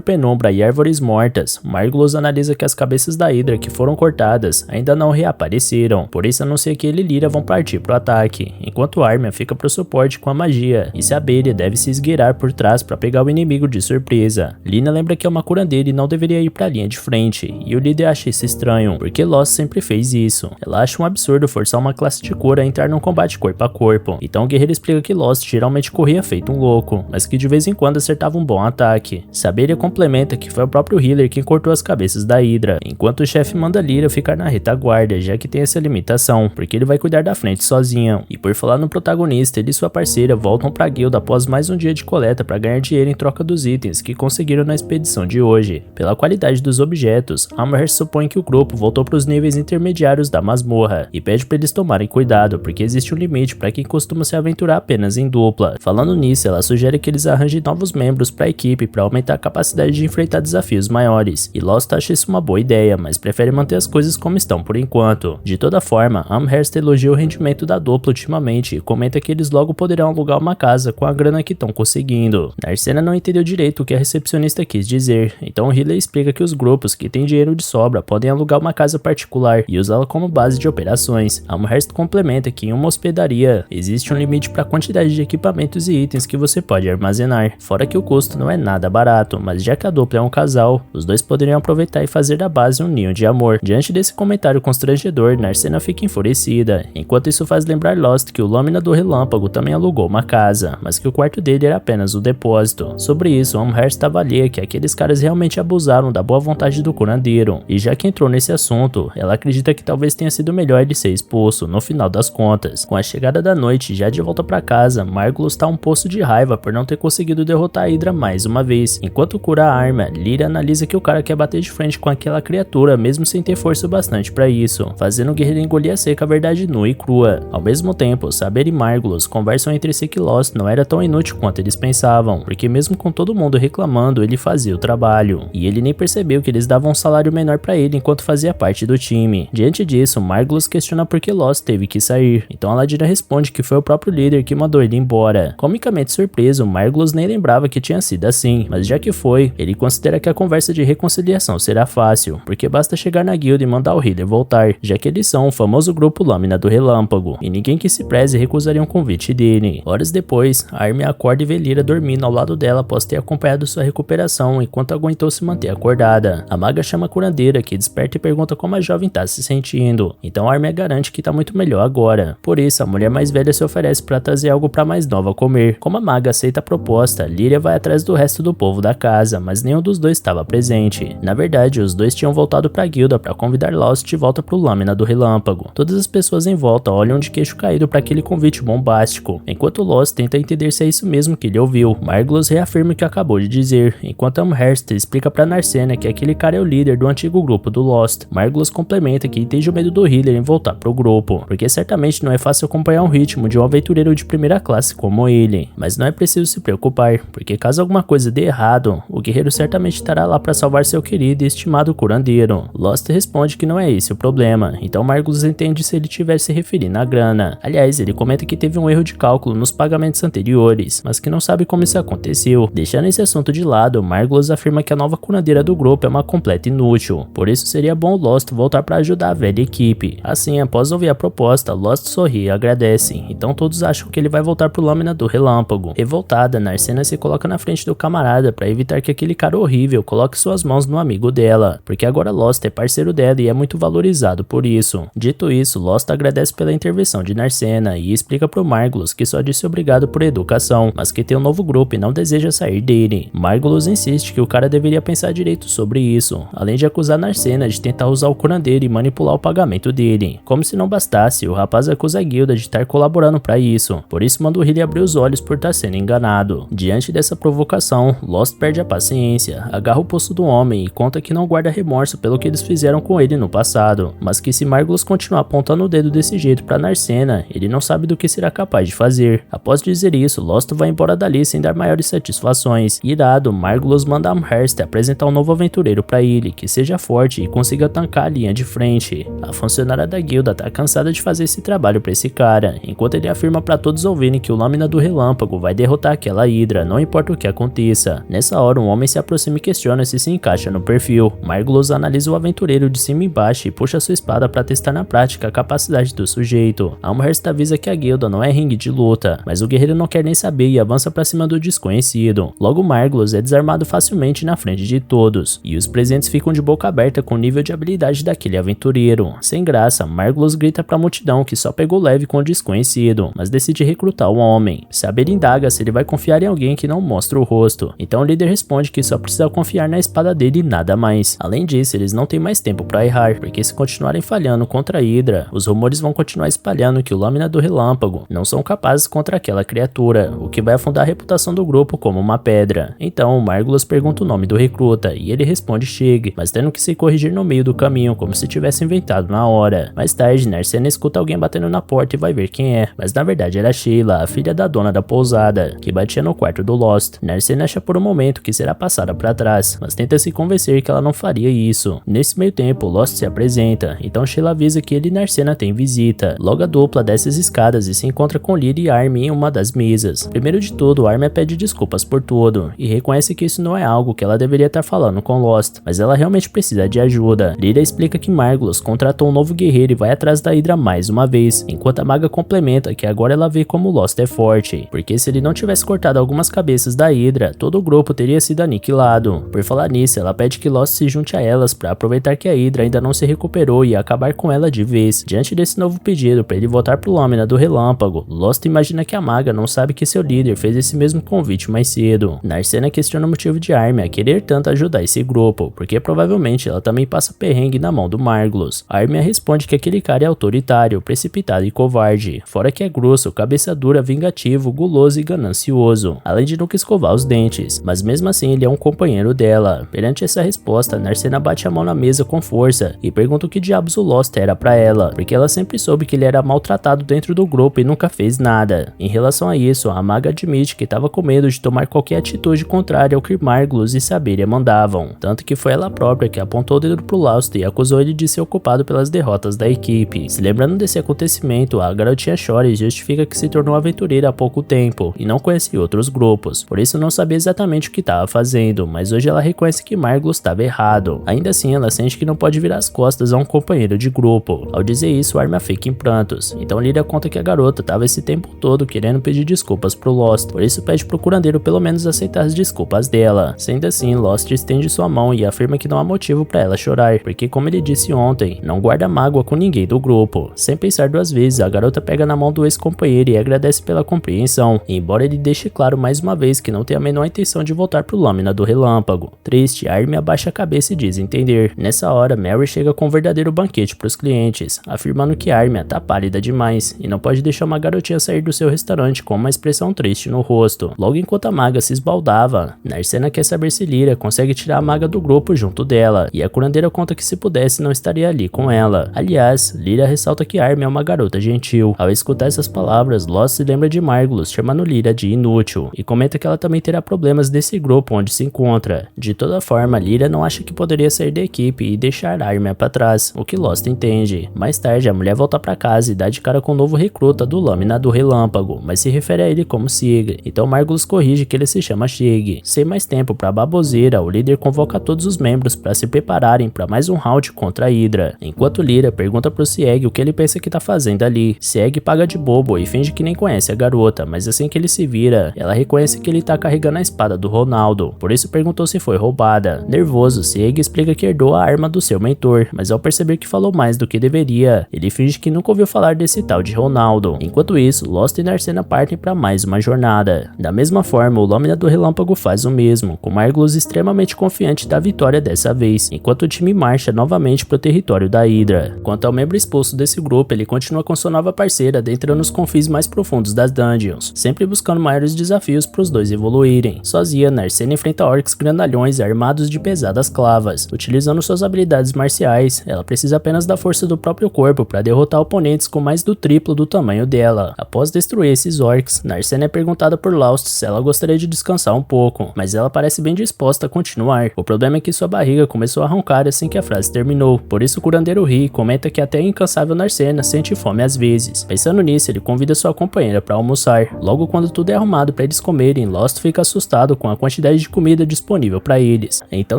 penumbra e árvores mortas, Margulis analisa que as cabeças da Hydra que foram cortadas ainda não reapareceram, por isso anuncia que ele e Lyria vão partir pro ataque, enquanto Armia fica pro suporte com a magia, e Saberia deve se esgueirar por trás para pegar o inimigo de surpresa. Lina lembra que é uma curandeira e não deveria ir pra linha de frente, e o líder acha isso estranho, porque Lost sempre fez isso. Ela acha um absurdo forçar uma classe de cura a entrar num combate corpo a corpo, então o guerreiro explica que Lost geralmente corria feito um louco, mas que de vez em quando acertava um bom ataque. Saberia complementa que foi o próprio healer quem cortou as cabeças da Hydra, enquanto o chefe manda Lyria ficar na retaguarda, já que tem essa limitação, porque ele vai cuidar da frente sozinho. E por falar no protagonista, ele e sua parceira voltam pra guilda após mais um dia de coleta para ganhar dinheiro em troca dos itens que conseguiram na expedição de hoje. Pela qualidade dos objetos, Amherst supõe que o grupo voltou para os níveis intermediários da masmorra e pede para eles tomarem cuidado, porque existe um limite para quem costuma se aventurar apenas em dupla. Falando nisso, ela sugere que eles arranjem novos membros para a equipe para aumentar a capacidade de enfrentar desafios maiores, e Lost acha isso uma boa ideia, mas prefere manter as coisas como estão por enquanto. De toda forma, Amherst elogia o rendimento da dupla ultimamente e comenta que eles logo poderão alugar uma casa com a grana que estão conseguindo. Narcena não entendeu direito o que a recepcionista quis dizer, então o Healer explica que os grupos que têm dinheiro de sobra podem alugar uma casa particular e usá-la como base de operações. Amherst complementa que em uma hospedaria existe um limite para a quantidade de equipamentos e itens que você pode armazenar, fora que o custo não é nada barato, mas já que a dupla é um casal, os dois poderiam aproveitar e fazer da base um ninho de amor. Diante desse comentário constrangedor, Narcena fica enfurecida, enquanto isso faz lembrar Lost que o Lâmina do Relâmpago também alugou uma casa, mas que o quarto dele era apenas o depósito. Sobre isso, Amherst avalia que aqueles caras realmente abusaram da boa vontade do curandeiro, e já que entrou nesse assunto, ela acredita que talvez tenha sido melhor ele ser expulso, no final das contas. Com a chegada da noite, já de volta pra casa, Margulis tá um poço de raiva por não ter conseguido derrotar a Hydra mais uma vez. Enquanto cura a arma, Lyria analisa que o cara quer bater de frente com aquela criatura mesmo sem ter força bastante pra isso, fazendo o guerreiro engolir a seca a verdade nua e crua. Ao mesmo tempo, Saber e Margulis conversam entre si que Lost não era tão inútil quanto eles pensavam, porque mesmo com todo mundo reclamando, ele fazia o trabalho, e ele nem percebeu que eles davam um salário menor pra ele enquanto fazia parte do time. Diante disso, Margulis questiona por que Lost teve que sair, então a Ladina responde que foi o próprio líder que mandou ele embora. Comicamente surpreso, Margulis nem lembrava que tinha sido assim, mas já que foi, ele considera que a conversa de reconciliação será fácil, porque basta chegar na guilda e mandar o healer voltar, já que eles são o famoso grupo Lâmina do Relâmpago, e ninguém que se preze recusaria um convite dele. Horas depois, Armia acorda e vê Lyria dormindo ao lado dela após ter acompanhado sua recuperação enquanto aguentou se manter acordada. A maga chama a curandeira, que desperta e pergunta como a jovem tá se sentindo, então Armia garante que tá muito melhor agora. Por isso, a mulher mais velha se oferece para trazer algo pra mais nova comer. Como a maga aceita a proposta, Lyria vai atrás do resto do povo da casa, mas nenhum dos dois estava presente. Na verdade, os dois tinham voltado pra guilda para convidar Lost de volta pro Lâmina do Relâmpago. Todas as pessoas em volta olham de queixo caído para aquele convite bombástico, enquanto Lost tenta entender se é isso mesmo que ele ouviu. Margulis reafirma o que acabou de dizer, enquanto Amherst explica pra Narcena que aquele cara é o líder do antigo grupo do Lost. Margulis complementa que entende o medo do healer em voltar pro grupo, porque certamente não é fácil acompanhar o ritmo de um aventureiro de primeira classe como ele, mas não é preciso se preocupar, porque caso alguma coisa dê errado, o guerreiro certamente estará lá para salvar seu querido e estimado curandeiro. Lost responde que não é esse o problema, então Margulis entende se ele tivesse se referindo à grana. Aliás, ele comenta que teve um erro de cálculo nos pagamentos anteriores, mas que não sabe como isso aconteceu. Deixando esse assunto de lado, Margulis afirma que a nova curandeira do grupo é uma completa inútil, por isso seria bom Lost voltar para ajudar a velha equipe. Assim, após ouvir a proposta, Lost sorri e agradece, então todos acham que ele vai voltar pro Lâmina do Relâmpago. Revoltada, Narcena se coloca na frente do camarada para evitar que aquele cara horrível coloque suas mãos no amigo dela, porque agora Lost é parceiro dela e é muito valorizado por isso. Dito isso, Lost agradece pela intervenção de Narcena e explica pro Margulis que só disse obrigado por educação, mas que tem um novo grupo e não deseja sair dele. Margulis insiste que o cara deveria pensar direito sobre isso, além de acusar Narcena de tentar usar o curandeiro e manipular o pagamento dele. Como se não bastasse, o rapaz acusa a guilda de estar colaborando para isso, por isso manda o Healer abrir os olhos por estar sendo enganado. Diante Diante dessa provocação, Lost perde a paciência, agarra o poço do homem e conta que não guarda remorso pelo que eles fizeram com ele no passado, mas que se Margulis continuar apontando o dedo desse jeito pra Narcena, ele não sabe do que será capaz de fazer. Após dizer isso, Lost vai embora dali sem dar maiores satisfações. Irado, Margulis manda Amherst apresentar um novo aventureiro pra ele, que seja forte e consiga tancar a linha de frente. A funcionária da guilda tá cansada de fazer esse trabalho pra esse cara, enquanto ele afirma pra todos ouvirem que o Lâmina do Relâmpago vai derrotar aquela Hidra, não importa o que aconteça. Nessa hora, um homem se aproxima e questiona se encaixa no perfil. Margulis analisa o aventureiro de cima e embaixo e puxa sua espada pra testar na prática a capacidade do sujeito. Amherst avisa que a guilda não é ringue de luta, mas o guerreiro não quer nem saber e avança pra cima do desconhecido. Logo, Margulis é desarmado facilmente na frente de todos, e os presentes ficam de boca aberta com o nível de habilidade daquele aventureiro. Sem graça, Margulis grita pra multidão que só pegou leve com o desconhecido, mas decide recrutar o homem. Saber indaga se ele vai confiar em alguém que não mostra o rosto, então o líder responde que só precisa confiar na espada dele e nada mais. Além disso, eles não têm mais tempo pra errar, porque se continuarem falhando contra a Hidra, os rumores vão continuar espalhando que o Lâmina do Relâmpago não são capazes contra aquela criatura, o que vai afundar a reputação do grupo como uma pedra. Então, Margulis pergunta o nome do recruta, e ele responde Shig, mas tendo que se corrigir no meio do caminho, como se tivesse inventado na hora. Mais tarde, Narcena escuta alguém batendo na porta e vai ver quem é, mas na verdade era Sheila, a filha da dona da pousada, que batia no quarto do Lost. Narcena acha por um momento que será passada pra trás, mas tenta se convencer que ela não faria isso. Nesse meio tempo, Lost se apresenta, então Sheila avisa que ele e Narcena têm visita. Logo a dupla desce as escadas e se encontra com Lyria e Armin em uma das mesas. Primeiro de tudo, Armin pede desculpas por tudo, e reconhece que isso não é algo que ela deveria estar falando com Lost, mas ela realmente precisa de ajuda. Lyria explica que Margulis contratou um novo guerreiro e vai atrás da Hidra mais uma vez, enquanto a maga complementa que agora ela vê como Lost é forte, porque se ele não tivesse cortado algumas cabeças da Hidra, todo o grupo teria sido aniquilado. Por falar nisso, ela pede que Lost se junte a elas para aproveitar que a Hidra ainda não se recuperou e acabar com ela de vez. Diante desse novo pedido para ele voltar pro Lâmina do Relâmpago, Lost imagina que a maga não sabe que seu líder fez esse mesmo convite mais cedo. Narcena questiona o motivo de Armin a querer tanto ajudar esse grupo, porque provavelmente ela também passa perrengue na mão do Margulis. Armin responde que aquele cara é autoritário, precipitado e covarde, fora que é grosso, cabeça dura, vingativo, guloso e ganancioso, além de nunca escovar os dentes, mas mesmo assim ele é um companheiro dela. Perante essa resposta, Narcena bate a mão na mesa com força e pergunta o que diabos o Lost era pra ela, porque ela sempre soube que ele era maltratado dentro do grupo e nunca fez nada. Em relação a isso, a maga admite que estava com medo de tomar qualquer atitude contrária ao que Margulis e Saberia mandavam, tanto que foi ela própria que apontou o dedo pro Lost e acusou ele de ser o culpado pelas derrotas da equipe. Se lembrando desse acontecimento, a garotinha chora e justifica que se tornou aventureira há pouco tempo e não conhecia outros grupos, por isso não sabia exatamente o que estava fazendo, mas hoje ela reconhece que Margulis estava errado. Ainda assim, ela sente que não pode virar as costas a um companheiro de grupo. Ao dizer isso, Armin fica em prantos, então Lyria conta que a garota estava esse tempo todo querendo pedir desculpas pro Lost, por isso pede pro curandeiro pelo menos aceitar as desculpas dela. Sendo assim, Lost estende sua mão e afirma que não há motivo para ela chorar, porque como ele disse ontem, não guarda mágoa com ninguém do grupo. Sem pensar duas vezes, a garota pega na mão do ex-companheiro e agradece pela compreensão, embora ele deixe claro mais uma vez que não tem a menor intenção de voltar pro Lâmina do Relâmpago. Triste, Armin abaixa a cabeça e diz entender. Nessa hora, Mary chega com um verdadeiro banquete pros clientes, afirmando que Armin tá pálida demais e não pode deixar uma garotinha sair do seu restaurante com uma expressão triste no rosto. Logo enquanto a maga se esbaldava, Narcena quer saber se Lyria consegue tirar a maga do grupo junto dela, e a curandeira conta que se pudesse não estaria ali com ela. Aliás, Lyria ressalta que Armin é uma garota gentil. Ao escutar essas palavras, Lost se lembra de Margulis chamando Lyria de inútil, e comenta que ela também terá problemas desse grupo onde se encontra. De toda forma, Lyria não acha que poderia sair da equipe e deixar Armin pra trás, o que Lost entende. Mais tarde, a mulher volta pra casa e dá de cara com o novo recruta do Lâmina do Relâmpago, mas se refere a ele como Sig, então Margulis corrige que ele se chama Shig. Sem mais tempo pra baboseira, o líder convoca todos os membros para se prepararem para mais um round contra a Hidra, enquanto Lyria pergunta pro Sieg o que ele pensa que tá fazendo ali. Sieg paga de bobo e finge que nem conhece a garota, mas assim que ele se vira, ela reconhece que ele tá carregando a espada do Ronaldo, por isso perguntou se foi roubada. Nervoso, Sieg explica que herdou a arma do seu mentor, mas ao perceber que falou mais do que deveria, ele finge que nunca ouviu falar desse tal de Ronaldo. Enquanto isso, Lost e Narcena partem para mais uma jornada. Da mesma forma, o Lâmina do Relâmpago faz o mesmo, com Margulis extremamente confiante da vitória dessa vez, enquanto o time marcha novamente pro território da Hidra. Quanto ao membro expulso desse grupo, ele continua com sua nova parceira adentrando nos confins mais profundos das dungeons, sempre buscando maiores desafios desafios para os dois evoluírem. Sozinha, Narcena enfrenta orcs grandalhões armados de pesadas clavas. Utilizando suas habilidades marciais, ela precisa apenas da força do próprio corpo para derrotar oponentes com mais do triplo do tamanho dela. Após destruir esses orcs, Narcena é perguntada por Lost se ela gostaria de descansar um pouco, mas ela parece bem disposta a continuar. O problema é que sua barriga começou a roncar assim que a frase terminou, por isso o curandeiro ri e comenta que até a incansável Narcena sente fome às vezes. Pensando nisso, ele convida sua companheira para almoçar. Logo quando tudo é arrumado para eles comerem, Lost fica assustado com a quantidade de comida disponível para eles. Então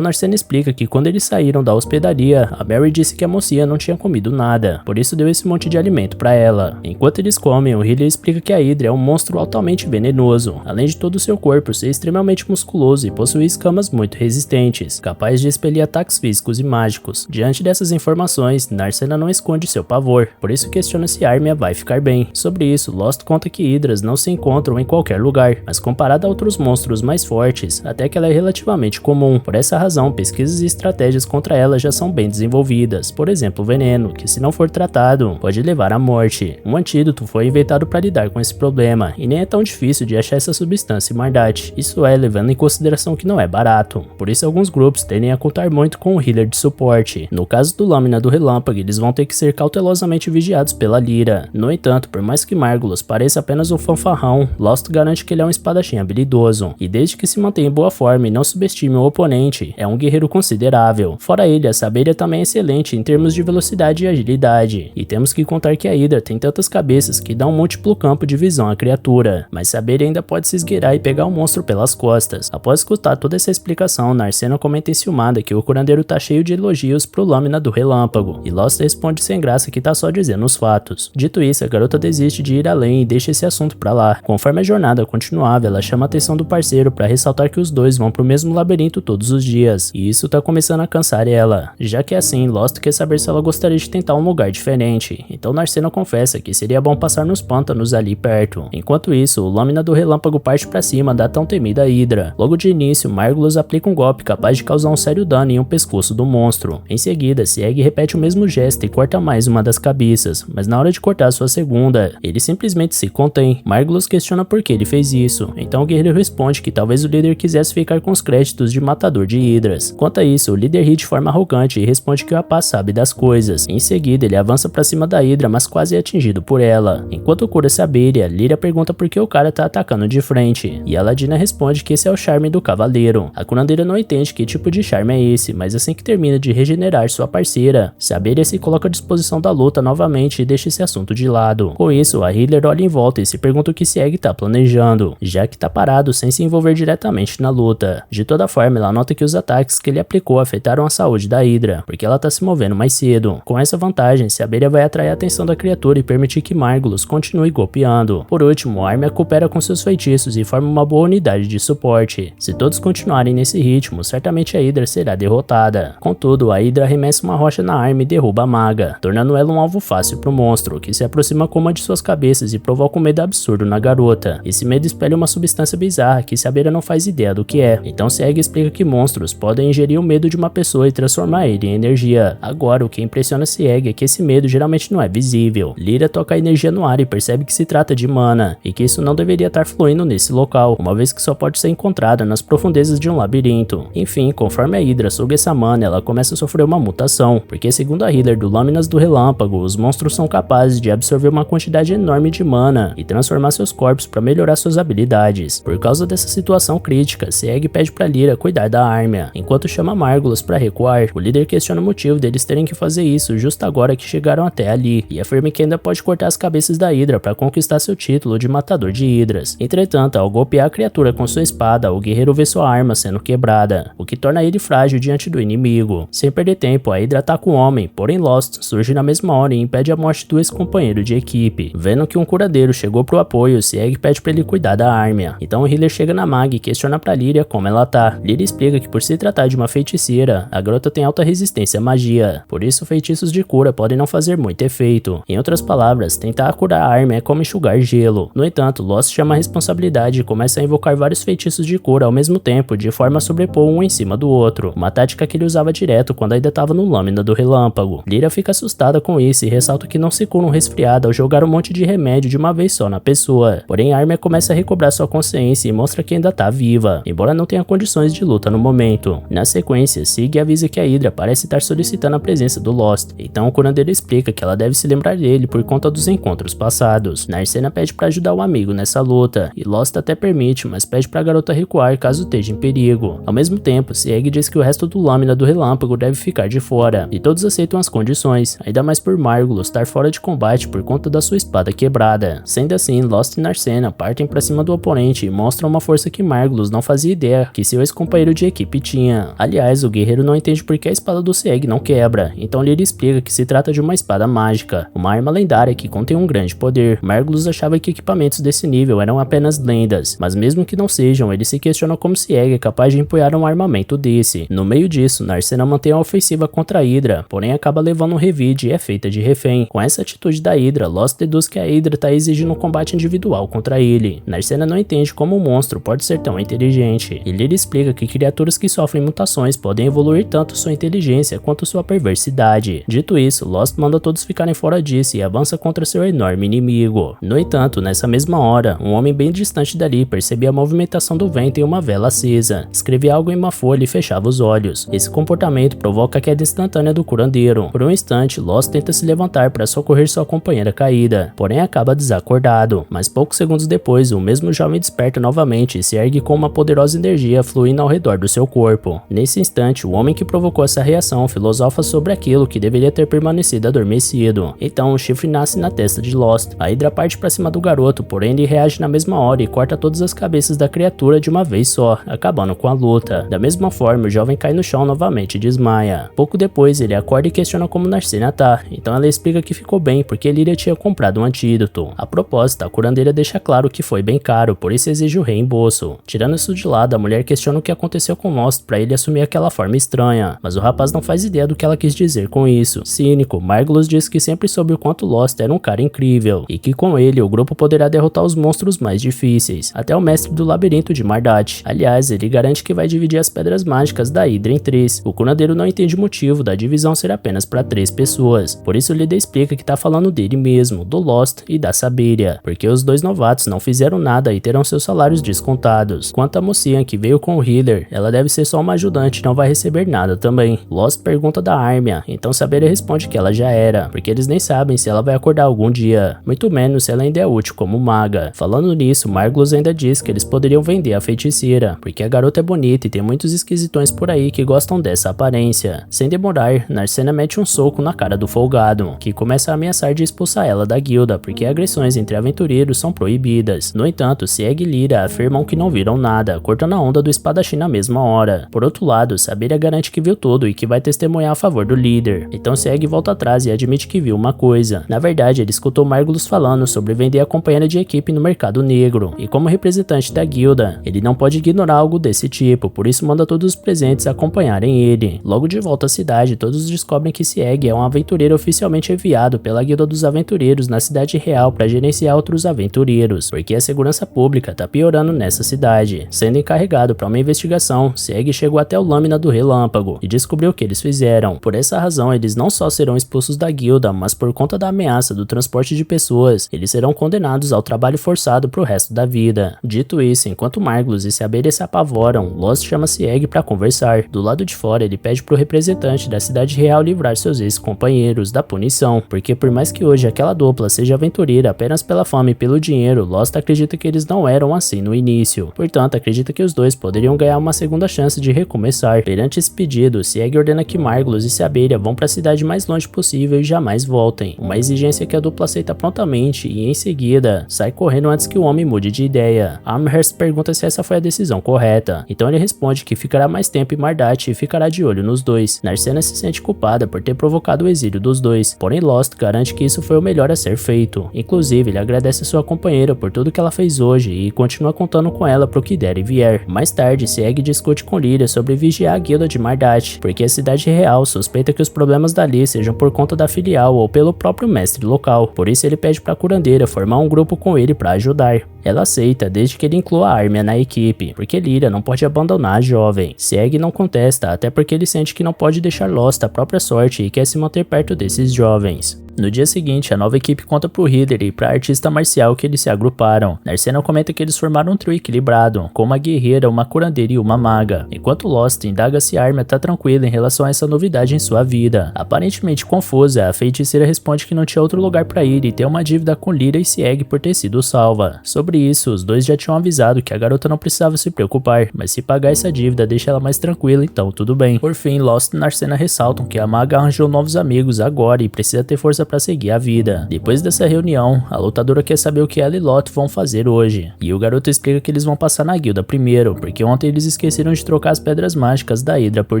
Narcena explica que quando eles saíram da hospedaria, a Mary disse que a mocinha não tinha comido nada, por isso deu esse monte de alimento para ela. Enquanto eles comem, o Healer explica que a Hydra é um monstro altamente venenoso, além de todo o seu corpo ser extremamente musculoso e possuir escamas muito resistentes, capaz de expelir ataques físicos e mágicos. Diante dessas informações, Narcena não esconde seu pavor, por isso questiona se Armia vai ficar bem. Sobre isso, Lost conta que Hydras não se encontram em qualquer lugar, mas comparada a outros monstros mais fortes, até que ela é relativamente comum. Por essa razão, pesquisas e estratégias contra ela já são bem desenvolvidas. Por exemplo, o veneno, que se não for tratado, pode levar à morte. Um antídoto foi inventado para lidar com esse problema, e nem é tão difícil de achar essa substância em Mardate. Isso é, levando em consideração que não é barato. Por isso alguns grupos tendem a contar muito com o healer de suporte. No caso do Lâmina do Relâmpago, eles vão ter que ser cautelosamente vigiados pela Lyra. No entanto, por mais que Margulas pareça apenas um fanfarrão, Lost garante que ele é um espadachim habilidoso, e desde que se mantenha em boa forma e não subestime o oponente, é um guerreiro considerável. Fora ele, a Saberia também é excelente em termos de velocidade e agilidade, e temos que contar que a Hydra tem tantas cabeças que dá um múltiplo campo de visão à criatura, mas Saberia ainda pode se esgueirar e pegar o monstro pelas costas. Após escutar toda essa explicação, Narcena comenta enciumada que o curandeiro tá cheio de elogios pro Lâmina do Relâmpago, e Lost responde sem graça que tá só dizendo os fatos. Dito isso, a garota desiste de ir além e deixa esse assunto pra lá. Conforme a jornada continuava, ela chama a atenção do parceiro pra ressaltar que os dois vão pro mesmo labirinto todos os dias, e isso tá começando a cansar ela. Já que é assim, Lost quer saber se ela gostaria de tentar um lugar diferente, então Narcena confessa que seria bom passar nos pântanos ali perto. Enquanto isso, o Lâmina do Relâmpago parte pra cima da tão temida Hydra. Logo de início, Margulas aplica um golpe capaz de causar um sério dano em um pescoço do monstro. Em seguida, Sieg repete o mesmo gesto e corta mais uma das cabeças, mas na hora de cortar sua segunda, ele simplesmente se contém. Margulas questiona por que ele fez isso, então o guerreiro responde que talvez o líder quisesse ficar com os créditos de matador de Hydras. Quanto a isso, o líder ri de forma arrogante e responde que o rapaz sabe das coisas. Em seguida, ele avança pra cima da Hydra, mas quase é atingido por ela. Enquanto cura Saberia, Lyra pergunta por que o cara tá atacando de frente, e a Ladina responde que esse é o charme do cavaleiro. A curandeira não entende que tipo de charme é esse, mas assim que termina de regenerar sua parceira, Saberia se coloca à disposição da luta novamente e deixa esse assunto de lado. Com isso, a healer olha em volta e se pergunta o que Sieg tá planejando, já que tá parado sem se envolver diretamente na luta. De toda forma, ela nota que os ataques que ele aplicou afetaram a saúde da Hydra, porque ela tá se movendo mais cedo. Com essa vantagem, Saberia vai atrair a atenção da criatura e permitir que Margulas continue golpeando. Por último, Armia coopera com seus feitiços e forma uma boa unidade de suporte. Se todos continuarem nesse ritmo, certamente a Hydra será derrotada. Contudo, a Hydra arremessa uma rocha na Armia e derruba a maga, tornando ela um alvo fácil pro monstro, que se aproxima com uma de suas cabeças e provoca um medo absurdo na garota. Esse medo espelha uma substância bizarra que Saberia não faz ideia do que é. Então Sieg explica que monstros podem ingerir o medo de uma pessoa e transformar ele em energia. Agora, o que impressiona Sieg é que esse medo geralmente não é visível. Lyra toca a energia no ar e percebe que se trata de mana, e que isso não deveria estar fluindo nesse local, uma vez que só pode ser encontrada nas profundezas de um labirinto. Enfim, conforme a Hydra suga essa mana, ela começa a sofrer uma mutação, porque segundo a healer do Lâminas do Relâmpago, os monstros são capazes de absorver uma quantidade enorme de mana e transformar seus corpos para melhorar suas habilidades. Por causa dessa situação crítica, Sieg pede pra Lyra cuidar da Armia, enquanto chama Margulas para recuar. O líder questiona o motivo deles terem que fazer isso justo agora que chegaram até ali, e afirma que ainda pode cortar as cabeças da Hydra para conquistar seu título de matador de Hydras. Entretanto, ao golpear a criatura com sua espada, o guerreiro vê sua arma sendo quebrada, o que torna ele frágil diante do inimigo. Sem perder tempo, a Hydra ataca o homem, porém Lost surge na mesma hora e impede a morte do ex-companheiro de equipe. Vendo que um curadeiro chegou pro apoio, Sieg pede pra ele cuidar da Armia. Então o healer chega na Mag e questiona pra Lyria como ela tá. Lyria explica que por se tratar de uma feiticeira, a garota tem alta resistência à magia, por isso feitiços de cura podem não fazer muito efeito. Em outras palavras, tentar curar a Armia é como enxugar gelo. No entanto, Lost chama a responsabilidade e começa a invocar vários feitiços de cura ao mesmo tempo, de forma a sobrepor um em cima do outro, uma tática que ele usava direto quando ainda estava no Lâmina do Relâmpago. Lyria fica assustada com isso e ressalta que não se cura um resfriado ao jogar um monte de remédio de uma vez só na pessoa. Porém, a Armia começa a recobrar quebrar sua consciência e mostra que ainda tá viva, embora não tenha condições de luta no momento. Na sequência, Sig avisa que a Hydra parece estar solicitando a presença do Lost, então o curandeiro explica que ela deve se lembrar dele por conta dos encontros passados. Narcena pede para ajudar o amigo nessa luta, e Lost até permite, mas pede para a garota recuar caso esteja em perigo. Ao mesmo tempo, Sieg diz que o resto do Lâmina do Relâmpago deve ficar de fora, e todos aceitam as condições, ainda mais por Margulis estar fora de combate por conta da sua espada quebrada. Sendo assim, Lost e Narcena partem para cima do oponente e mostram uma força que Margulis não fazia ideia que seu ex-companheiro de equipe tinha. Aliás, o guerreiro não entende por que a espada do Sieg não quebra, então ele explica que se trata de uma espada mágica, uma arma lendária que contém um grande poder. Margulis achava que equipamentos desse nível eram apenas lendas, mas mesmo que não sejam, ele se questiona como Sieg é capaz de empunhar um armamento desse. No meio disso, Narcena mantém a ofensiva contra a Hydra, porém acaba levando um revide e é feita de refém. Com essa atitude da Hydra, Lost deduz que a Hydra está exigindo um combate individual contra ele. Narcena não entende como um monstro pode ser tão inteligente. Ele explica que criaturas que sofrem mutações podem evoluir tanto sua inteligência quanto sua perversidade. Dito isso, Lost manda todos ficarem fora disso e avança contra seu enorme inimigo. No entanto, nessa mesma hora, um homem bem distante dali percebia a movimentação do vento em uma vela acesa, escrevia algo em uma folha e fechava os olhos. Esse comportamento provoca a queda instantânea do curandeiro. Por um instante, Lost tenta se levantar para socorrer sua companheira caída, porém acaba desacordado. Mas poucos segundos depois, o mesmo jovem desperta novamente e se ergue com uma poderosa energia fluindo ao redor do seu corpo. Nesse instante, o homem que provocou essa reação filosofa sobre aquilo que deveria ter permanecido adormecido. Então, o chifre nasce na testa de Lost. A Hydra parte para cima do garoto, porém ele reage na mesma hora e corta todas as cabeças da criatura de uma vez só, acabando com a luta. Da mesma forma, o jovem cai no chão novamente e desmaia. Pouco depois, ele acorda e questiona como Narcena tá, então ela explica que ficou bem porque Lyria tinha comprado um antídoto. A propósito, a curandeira deixa claro que foi bem caro, por isso exige o reembolso. Tirando isso de lado, a mulher questiona o que aconteceu com Lost para ele assumir aquela forma estranha, mas o rapaz não faz ideia do que ela quis dizer com isso. Cínico, Margulis diz que sempre soube o quanto Lost era um cara incrível, e que com ele o grupo poderá derrotar os monstros mais difíceis, até o mestre do labirinto de Mardat. Aliás, ele garante que vai dividir as pedras mágicas da Hydra em 3. O curandeiro não entende o motivo da divisão ser apenas para 3 pessoas, por isso Lydia explica que tá falando dele mesmo, do Lost e da Saberia, porque os dois novatos não fizeram nada e terão seus salários descontados. Quanto a mocinha que veio com o Healer, ela deve ser só uma ajudante e não vai receber nada também. Lost pergunta da Armia, então Saberia responde que ela já era, porque eles nem sabem se ela vai acordar algum dia, muito menos se ela ainda é útil como maga. Falando nisso, Margulis ainda diz que eles poderiam vender a feiticeira, porque a garota é bonita e tem muitos esquisitões por aí que gostam dessa aparência. Sem demorar, Narcena mete um soco na cara do folgado, que começa a ameaçar de expulsar ela da guilda, porque agressões entre aventureiros são proibidas. No entanto, Sieg e Lyria afirmam que não viram nada, cortando a onda do espadachim na mesma hora. Por outro lado, Saberia garante que viu tudo e que vai testemunhar a favor do líder. Então Sieg volta atrás e admite que viu uma coisa. Na verdade, ele escutou Margulis falando sobre vender a companheira de equipe no mercado negro, e como representante da guilda, ele não pode ignorar algo desse tipo, por isso manda todos os presentes acompanharem ele. Logo de volta à cidade, todos descobrem que Sieg é um aventureiro oficialmente enviado pela Guilda dos Aventureiros na cidade real para gerenciar outros aventureiros, porque a segurança pública tá piorando nessa cidade. Sendo encarregado para uma investigação, Sieg chegou até o Lâmina do Relâmpago e descobriu o que eles fizeram. Por essa razão, eles não só serão expulsos da guilda, mas por conta da ameaça do transporte de pessoas, eles serão condenados ao trabalho forçado pro resto da vida. Dito isso, enquanto Margulis e Saberia se apavoram, Lost chama Sieg para conversar. Do lado de fora, ele pede pro representante da cidade real livrar seus ex-companheiros da punição, porque por mais que hoje aquela dupla seja aventureira apenas pela fama e pelo dinheiro, Lost acredita que eles não eram assim no início. Portanto, acredita que os dois poderiam ganhar uma segunda chance de recomeçar. Perante esse pedido, Sieg ordena que Margulis e Saberia vão para a cidade mais longe possível e jamais voltem. Uma exigência que a dupla aceita prontamente e em seguida sai correndo antes que o homem mude de ideia. Amherst pergunta se essa foi a decisão correta, então ele responde que ficará mais tempo em Mardat e ficará de olho nos dois. Narcena se sente culpada por ter provocado o exílio dos dois, porém Lost garante que isso foi o melhor a ser feito. Inclusive, ele agradece a sua companheira por tudo que ela fez hoje e continua contando com ela pro que der e vier. Mais tarde, Sieg discute com Lyria sobre vigiar a guilda de Mardat, porque a cidade real suspeita que os problemas dali sejam por conta da filial ou pelo próprio mestre local, por isso ele pede pra curandeira formar um grupo com ele para ajudar. Ela aceita desde que ele inclua a Armia na equipe, porque Lyria não pode abandonar a jovem. Sieg não contesta, até porque ele sente que não pode deixar Lost à própria sorte e quer se manter perto desses jovens. No dia seguinte, a nova equipe conta pro Healer e pra artista marcial que eles se agruparam. Narcena comenta que eles formaram um trio equilibrado, com uma guerreira, uma curandeira e uma maga, enquanto Lost indaga se Armia tá tranquila em relação a essa novidade em sua vida. Aparentemente confusa, a feiticeira responde que não tinha outro lugar pra ir e tem uma dívida com Lyra e Sieg por ter sido salva. Sobre isso, os dois já tinham avisado que a garota não precisava se preocupar, mas se pagar essa dívida deixa ela mais tranquila, então tudo bem. Por fim, Lost e Narcena ressaltam que a maga arranjou novos amigos agora e precisa ter força pra seguir a vida. Depois dessa reunião, a lutadora quer saber o que ela e Lot vão fazer hoje, e o garoto explica que eles vão passar na guilda primeiro, porque ontem eles esqueceram de trocar as pedras mágicas da Hydra por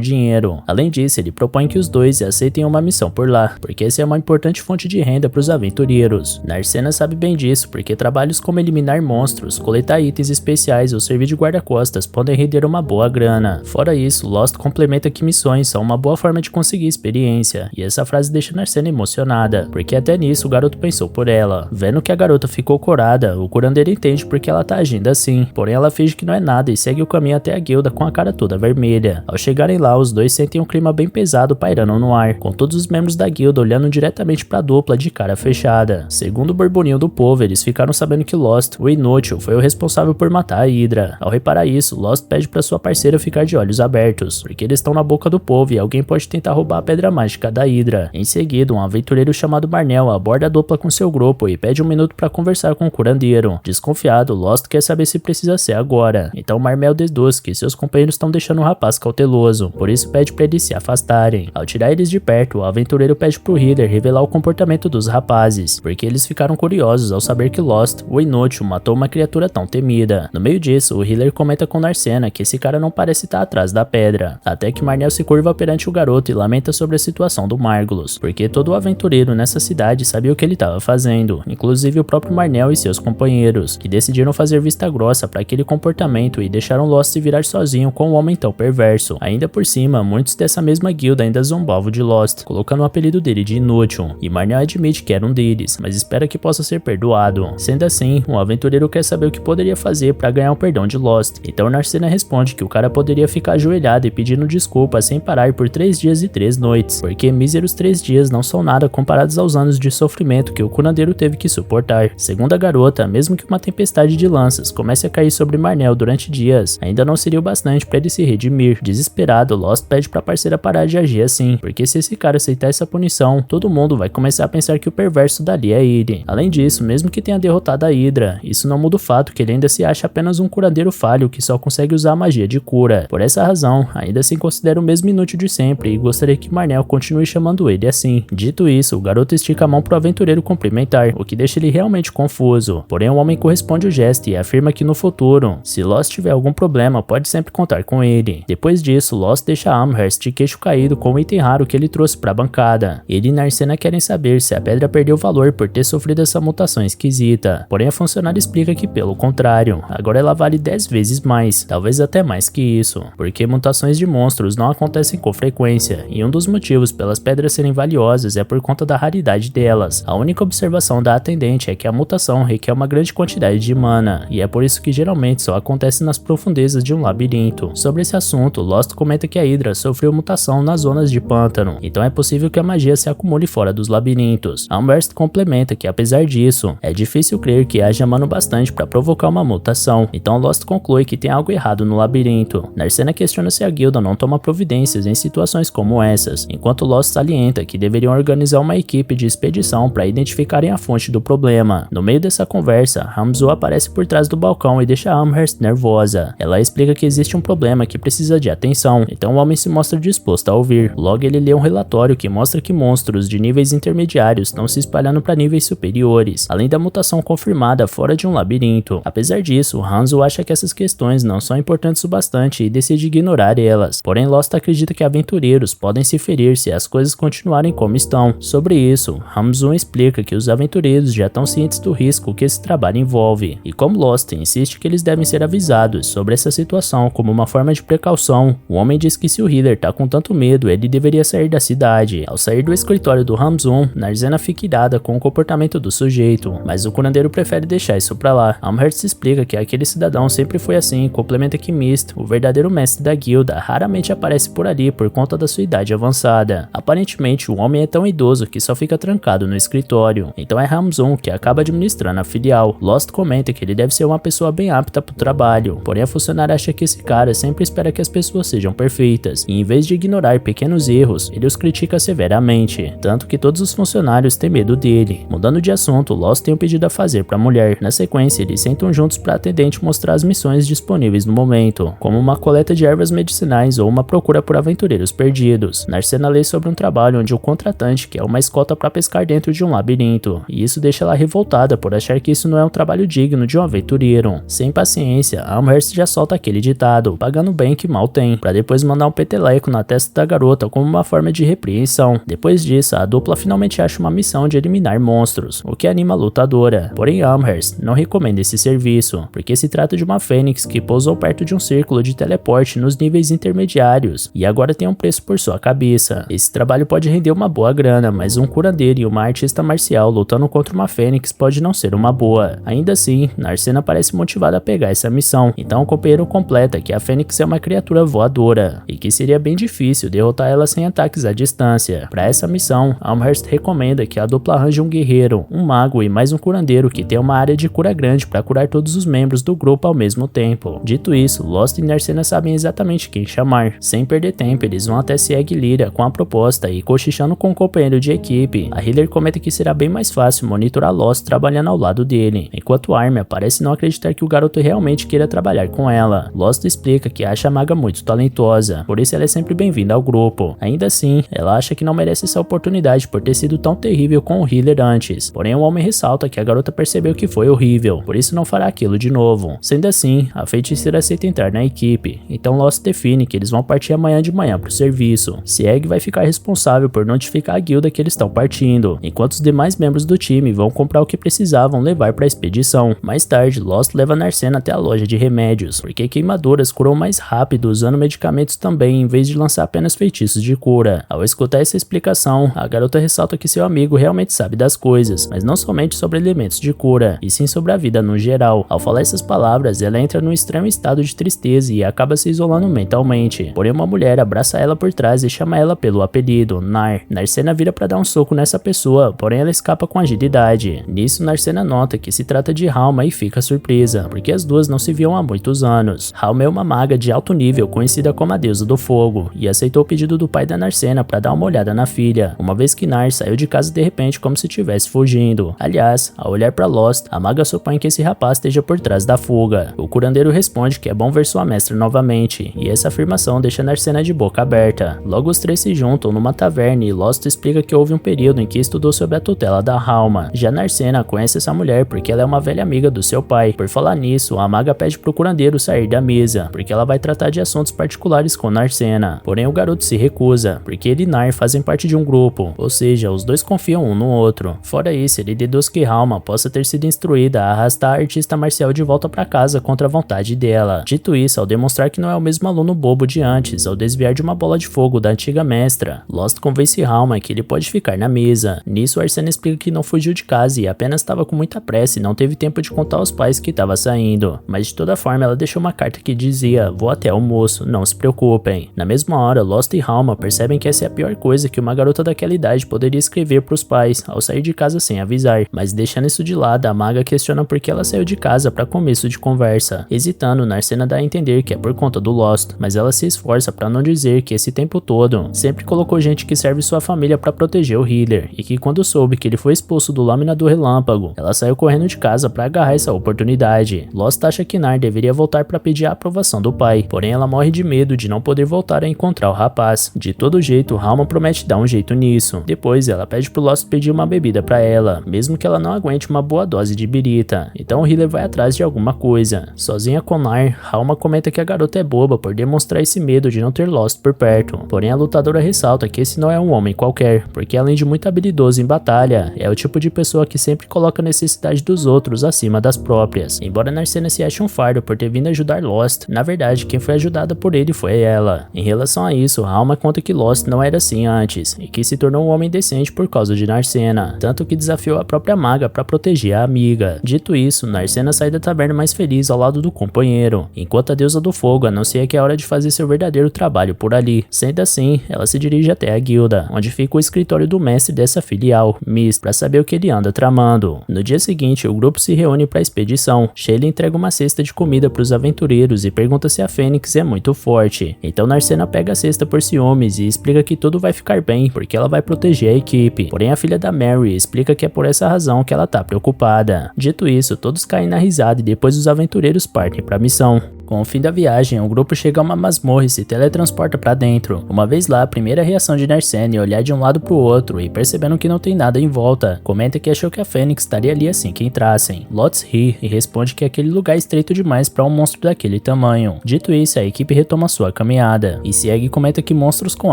dinheiro. Além disso, ele propõe que os dois aceitem uma missão por lá, porque essa é uma importante fonte de renda para os aventureiros. Narcena sabe bem disso, porque trabalhos como eliminar monstros, coletar itens especiais ou servir de guarda-costas podem render uma boa grana. Fora isso, Lost complementa que missões são uma boa forma de conseguir experiência, e essa frase deixa Narcena emocionada, porque até nisso o garoto pensou por ela. Vendo que a garota ficou corada, o curandeiro entende porque ela tá agindo assim, porém ela finge que não é nada e segue o caminho até a guilda com a cara toda vermelha. Ao chegarem lá, os dois sentem um clima bem pesado pairando no ar, com todos os membros da guilda olhando diretamente pra dupla de cara fechada. Segundo o burburinho do povo, eles ficaram sabendo que Lost, o inútil, foi o responsável por matar a Hydra. Ao reparar isso, Lost pede pra sua parceira ficar de olhos abertos, porque eles estão na boca do povo e alguém pode tentar roubar a pedra mágica da Hydra. Em seguida, um aventureiro chamado Marnell aborda a dupla com seu grupo e pede um minuto pra conversar com o curandeiro. Desconfiado, Lost quer saber se precisa ser agora, então Marnell deduz que seus companheiros estão deixando o rapaz cauteloso, por isso pede pra eles se afastarem. Ao tirar eles de perto, o aventureiro pede pro Healer revelar o comportamento dos rapazes, porque eles ficaram curiosos ao saber que Lost, o inútil, matou uma criatura tão temida. No meio disso, o Healer comenta com Narcena que esse cara não parece estar atrás da pedra, até que Marnell se curva perante o garoto e lamenta sobre a situação do Margulos, porque todo aventureiro nessa cidade sabia o que ele estava fazendo, inclusive o próprio Marnell e seus companheiros, que decidiram fazer vista grossa para aquele comportamento e deixaram Lost se virar sozinho com um homem tão perverso. Ainda por cima, muitos dessa mesma guilda ainda zombavam de Lost, colocando o apelido dele de inútil, e Marnell admite que era um deles, mas espera que possa ser perdoado. Sendo assim, um aventureiro quer saber o que poderia fazer para ganhar o perdão de Lost, então Narcena responde que o cara poderia ficar ajoelhado e pedindo desculpas sem parar por 3 dias e 3 noites, porque míseros 3 dias não são nada comparados aos anos de sofrimento que o curandeiro teve que suportar. Segundo a garota, mesmo que uma tempestade de lanças comece a cair sobre Marnell durante dias, ainda não seria o bastante para ele se redimir. Desesperado, Lost pede pra parceira parar de agir assim, porque se esse cara aceitar essa punição, todo mundo vai começar a pensar que o perverso dali é ele. Além disso, mesmo que tenha derrotado a Hydra, isso não muda o fato que ele ainda se acha apenas um curandeiro falho que só consegue usar a magia de cura. Por essa razão, ainda se considera o mesmo inútil de sempre e gostaria que Marnell continue chamando ele assim. Dito isso, o garoto estica a mão pro aventureiro cumprimentar, o que deixa ele realmente confuso. Porém, o homem corresponde ao gesto e afirma que no futuro, se Lost tiver algum problema, pode sempre contar com ele. Depois disso, Lost deixa Amherst de queixo caído com um item raro que ele trouxe pra bancada. Ele e Narcena querem saber se a pedra perdeu valor por ter sofrido essa mutação esquisita. Porém, a funcionária explica que pelo contrário, agora ela vale 10 vezes mais, talvez até mais que isso, porque mutações de monstros não acontecem com frequência, e um dos motivos pelas pedras serem valiosas é por conta da raridade delas. A única observação da atendente é que a mutação requer uma grande quantidade de mana, e é por isso que geralmente só acontece nas profundezas de um labirinto. Sobre esse assunto, Lost comenta que a Hydra sofreu mutação nas zonas de pântano, então é possível que a magia se acumule fora dos labirintos. Amherst complementa que apesar disso, é difícil crer que haja mana bastante para provocar uma mutação, então Lost conclui que tem algo errado no labirinto. Narcena questiona se a guilda não toma providências em situações como essas, enquanto Lost salienta que deveriam organizar uma equipe de expedição para identificarem a fonte do problema. No meio dessa conversa, Hamzo aparece por trás do balcão e deixa Amherst nervosa. Ela explica que existe um problema que precisa de atenção, então o homem se mostra disposto a ouvir. Logo ele lê um relatório que mostra que monstros de níveis intermediários estão se espalhando para níveis superiores, além da mutação confirmada fora de um labirinto. Apesar disso, Hanzo acha que essas questões não são importantes o bastante e decide ignorar elas. Porém, Lost acredita que aventureiros podem se ferir se as coisas continuarem como estão. Sobre isso, Hamzo explica que os aventureiros já estão cientes do risco que esse trabalho envolve, e como Lost insiste que eles devem ser avisados sobre essa situação como uma forma de precaução, o homem diz que se o Healer tá com tanto medo, ele deveria sair da cidade. Ao sair do escritório do Hamzo, Narcena fica irada com o comportamento do sujeito, mas o curandeiro prefere deixar isso pra lá. Amherst explica que aquele cidadão sempre foi assim, complementa que Mist, o verdadeiro mestre da guilda, raramente aparece por ali por conta da sua idade avançada. Aparentemente, o homem é tão idoso que só fica trancado no escritório. Então é Hamzoon que acaba administrando a filial. Lost comenta que ele deve ser uma pessoa bem apta pro trabalho, porém a funcionária acha que esse cara sempre espera que as pessoas sejam perfeitas, e em vez de ignorar pequenos erros, ele os critica severamente, tanto que todos os funcionários têm medo dele. Mudando de assunto, Lost tem um pedido a fazer pra mulher. Na sequência, eles sentam juntos pra atendente mostrar as missões disponíveis no momento, como uma coleta de ervas medicinais ou uma procura por aventureiros perdidos. Narcena lê sobre um trabalho onde o contratante quer uma escolta pra pescar dentro de um labirinto, e isso deixa ela revoltada por achar que isso não é um trabalho digno de um aventureiro. Sem paciência, Amherst já solta aquele ditado, pagando bem que mal tem, pra depois mandar um peteleco na testa da garota como uma forma de repreensão. Depois disso, a dupla finalmente acha uma missão de eliminar monstros, o que anima a lutadora. Porém, Amherst não recomenda esse serviço, porque se trata de uma fênix que pousou perto de um círculo de teleporte nos níveis intermediários, e agora tem um preço por sua cabeça. Esse trabalho pode render uma boa grana, mas um curandeiro e uma artista marcial lutando contra uma fênix pode não ser uma boa. Ainda assim, Narcena parece motivada a pegar essa missão, então o companheiro completa que a fênix é uma criatura voadora, e que seria bem difícil derrotar ela sem ataques à distância. Para essa missão, Amherst recomenda que a dupla arranje um guerreiro, um mago e mais um curandeiro que tenha uma área de cura grande para curar todos os membros do grupo ao mesmo tempo. Dito isso, Lost e Narcena sabem exatamente quem chamar. Sem perder tempo, eles vão até Sieg Lyria com a proposta e cochichando com o companheiro de equipe, a Healer comenta que será bem mais fácil monitorar Lost trabalhando ao lado dele, enquanto Armia parece não acreditar que o garoto realmente queira trabalhar com ela. Lost explica que acha a maga muito talentosa, por isso ela é sempre bem-vinda ao grupo. Ainda assim, ela acha que não merece essa oportunidade por ter sido tão terrível com o Healer antes, porém o homem ressalta que a garota percebeu que foi horrível, por isso não fará aquilo de novo. Sendo assim, a feiticeira aceita entrar na equipe, então Lost define que eles vão partir amanhã de manhã pro serviço. Sieg vai ficar responsável por notificar a guilda que eles estão partindo, enquanto os demais membros do time vão comprar o que precisavam levar para a expedição. Mais tarde, Lost leva Narcena até a loja de remédios, porque queimaduras curam mais rápido usando medicamentos também, em vez de lançar apenas feitiços de cura. Ao escutar essa explicação, a garota ressalta que seu amigo realmente sabe das coisas, mas não somente sobre elementos de cura, e sim sobre a vida no geral. Ao falar essas palavras, ela entra num extremo estado de tristeza e acaba se isolando mentalmente. Porém, uma mulher abraça ela por trás e chama ela pelo apelido, Nar. Narcena vira para dar um soco nessa pessoa, porém ela escapa com agilidade. Nisso, Narcena nota que se trata de Halma e fica surpresa, porque as duas não se viam há muitos anos. Halma é uma maga de alto nível conhecida como a deusa do fogo, e aceitou o pedido do pai da Narcena para dar uma olhada na filha, uma vez que Nar saiu de casa de repente como se estivesse fugindo. Aliás, ao olhar para Lost, a maga supõe que esse rapaz esteja por trás da fuga. O curandeiro responde que é bom ver sua mestra novamente, e essa afirmação deixa Narcena de boca aberta. Logo os três se juntam numa taverna e Lost explica que houve um período em que estudou sobre a tutela da Halma. Já Narcena conhece essa mulher porque ela é uma velha amiga do seu pai. Por falar nisso, a maga pede pro curandeiro sair da mesa, porque ela vai tratar de assuntos particulares com Narcena. Porém o garoto se recusa, porque ele e Nar fazem parte de um grupo, ou seja, os dois confiam um no outro. Fora isso, ele deduz que Halma possa ter sido instruída a arrastar a artista marcial de volta para casa contra a vontade dela. Dito isso, ao demonstrar que não é o mesmo aluno bobo de antes, ao desviar de uma bola de fogo da antiga mestra, Lost convence Halma que ele pode ficar na mesa. Nisso, Arsena explica que não fugiu de casa e apenas estava com muita pressa e não teve tempo de contar aos pais que estava saindo. Mas de toda forma, ela deixou uma carta que dizia: "Vou até almoço, não se preocupem." Na mesma hora, Lost e Halma percebem que essa é a pior coisa que uma garota daquela idade poderia escrever para os pais ao sair de casa sem avisar. Mas deixando isso de lado, a maga questiona por que ela saiu de casa para começo de conversa. Hesitando, Narcena dá a entender que é por conta do Lost, mas ela se esforça para não dizer que esse tempo todo sempre colocou gente que serve sua família para proteger o Healer, e que quando soube que ele foi expulso do Lâmina do Relâmpago, ela saiu correndo de casa para agarrar essa oportunidade. Lost acha que Nar deveria voltar para pedir a aprovação do pai, porém ela morre de medo de não poder voltar a encontrar o rapaz. De todo jeito, Halma promete dar um jeito nisso. Depois ela pede pro Lost pedir uma bebida para ela, mesmo que ela não aguente uma boa dose de birita. Então o Healer vai atrás de alguma coisa. Sozinha com Nar, Halma comenta que a garota é boba por demonstrar esse medo de não ter Lost por perto. Porém a lutadora ressalta que esse não é um homem qualquer, porque além de muito habilidoso em batalha, é o tipo de pessoa que sempre coloca a necessidade dos outros acima das próprias. Embora Narcena se ache um fardo por ter vindo ajudar Lost, na verdade quem foi ajudada por ele foi ela. Em relação a isso, Halma conta que Lost não era assim antes, e que se tornou um homem decente por causa de Narcena, tanto que desafiou a própria maga para proteger a amiga. Dito isso, Narcena sai da taverna mais feliz ao lado do companheiro, enquanto a deusa do fogo anuncia que é hora de fazer seu verdadeiro trabalho por ali. Sendo assim, ela se dirige até a guilda, onde fica o escritório do mestre dessa filial, Mist, para saber o que ele anda tramando. No dia seguinte, o grupo se reúne para a expedição. Shayla entrega uma cesta de comida para os aventureiros e pergunta se a Fênix é muito forte. Então Narcena pega a cesta por ciúmes e explica que tudo vai ficar bem porque ela vai proteger a equipe. Porém, a filha da Mary explica que é por essa razão que ela tá preocupada. Dito isso, todos caem na risada e depois os aventureiros partem para a missão. Com o fim da viagem, o grupo chega a uma masmorra e se teletransporta para dentro. Uma vez lá, a primeira reação de Narcena é olhar de um lado pro outro e, percebendo que não tem nada em volta, comenta que achou que a Fênix estaria ali assim que entrassem. Lotus ri e responde que aquele lugar é estreito demais para um monstro daquele tamanho. Dito isso, a equipe retoma sua caminhada, e Sieg comenta que monstros com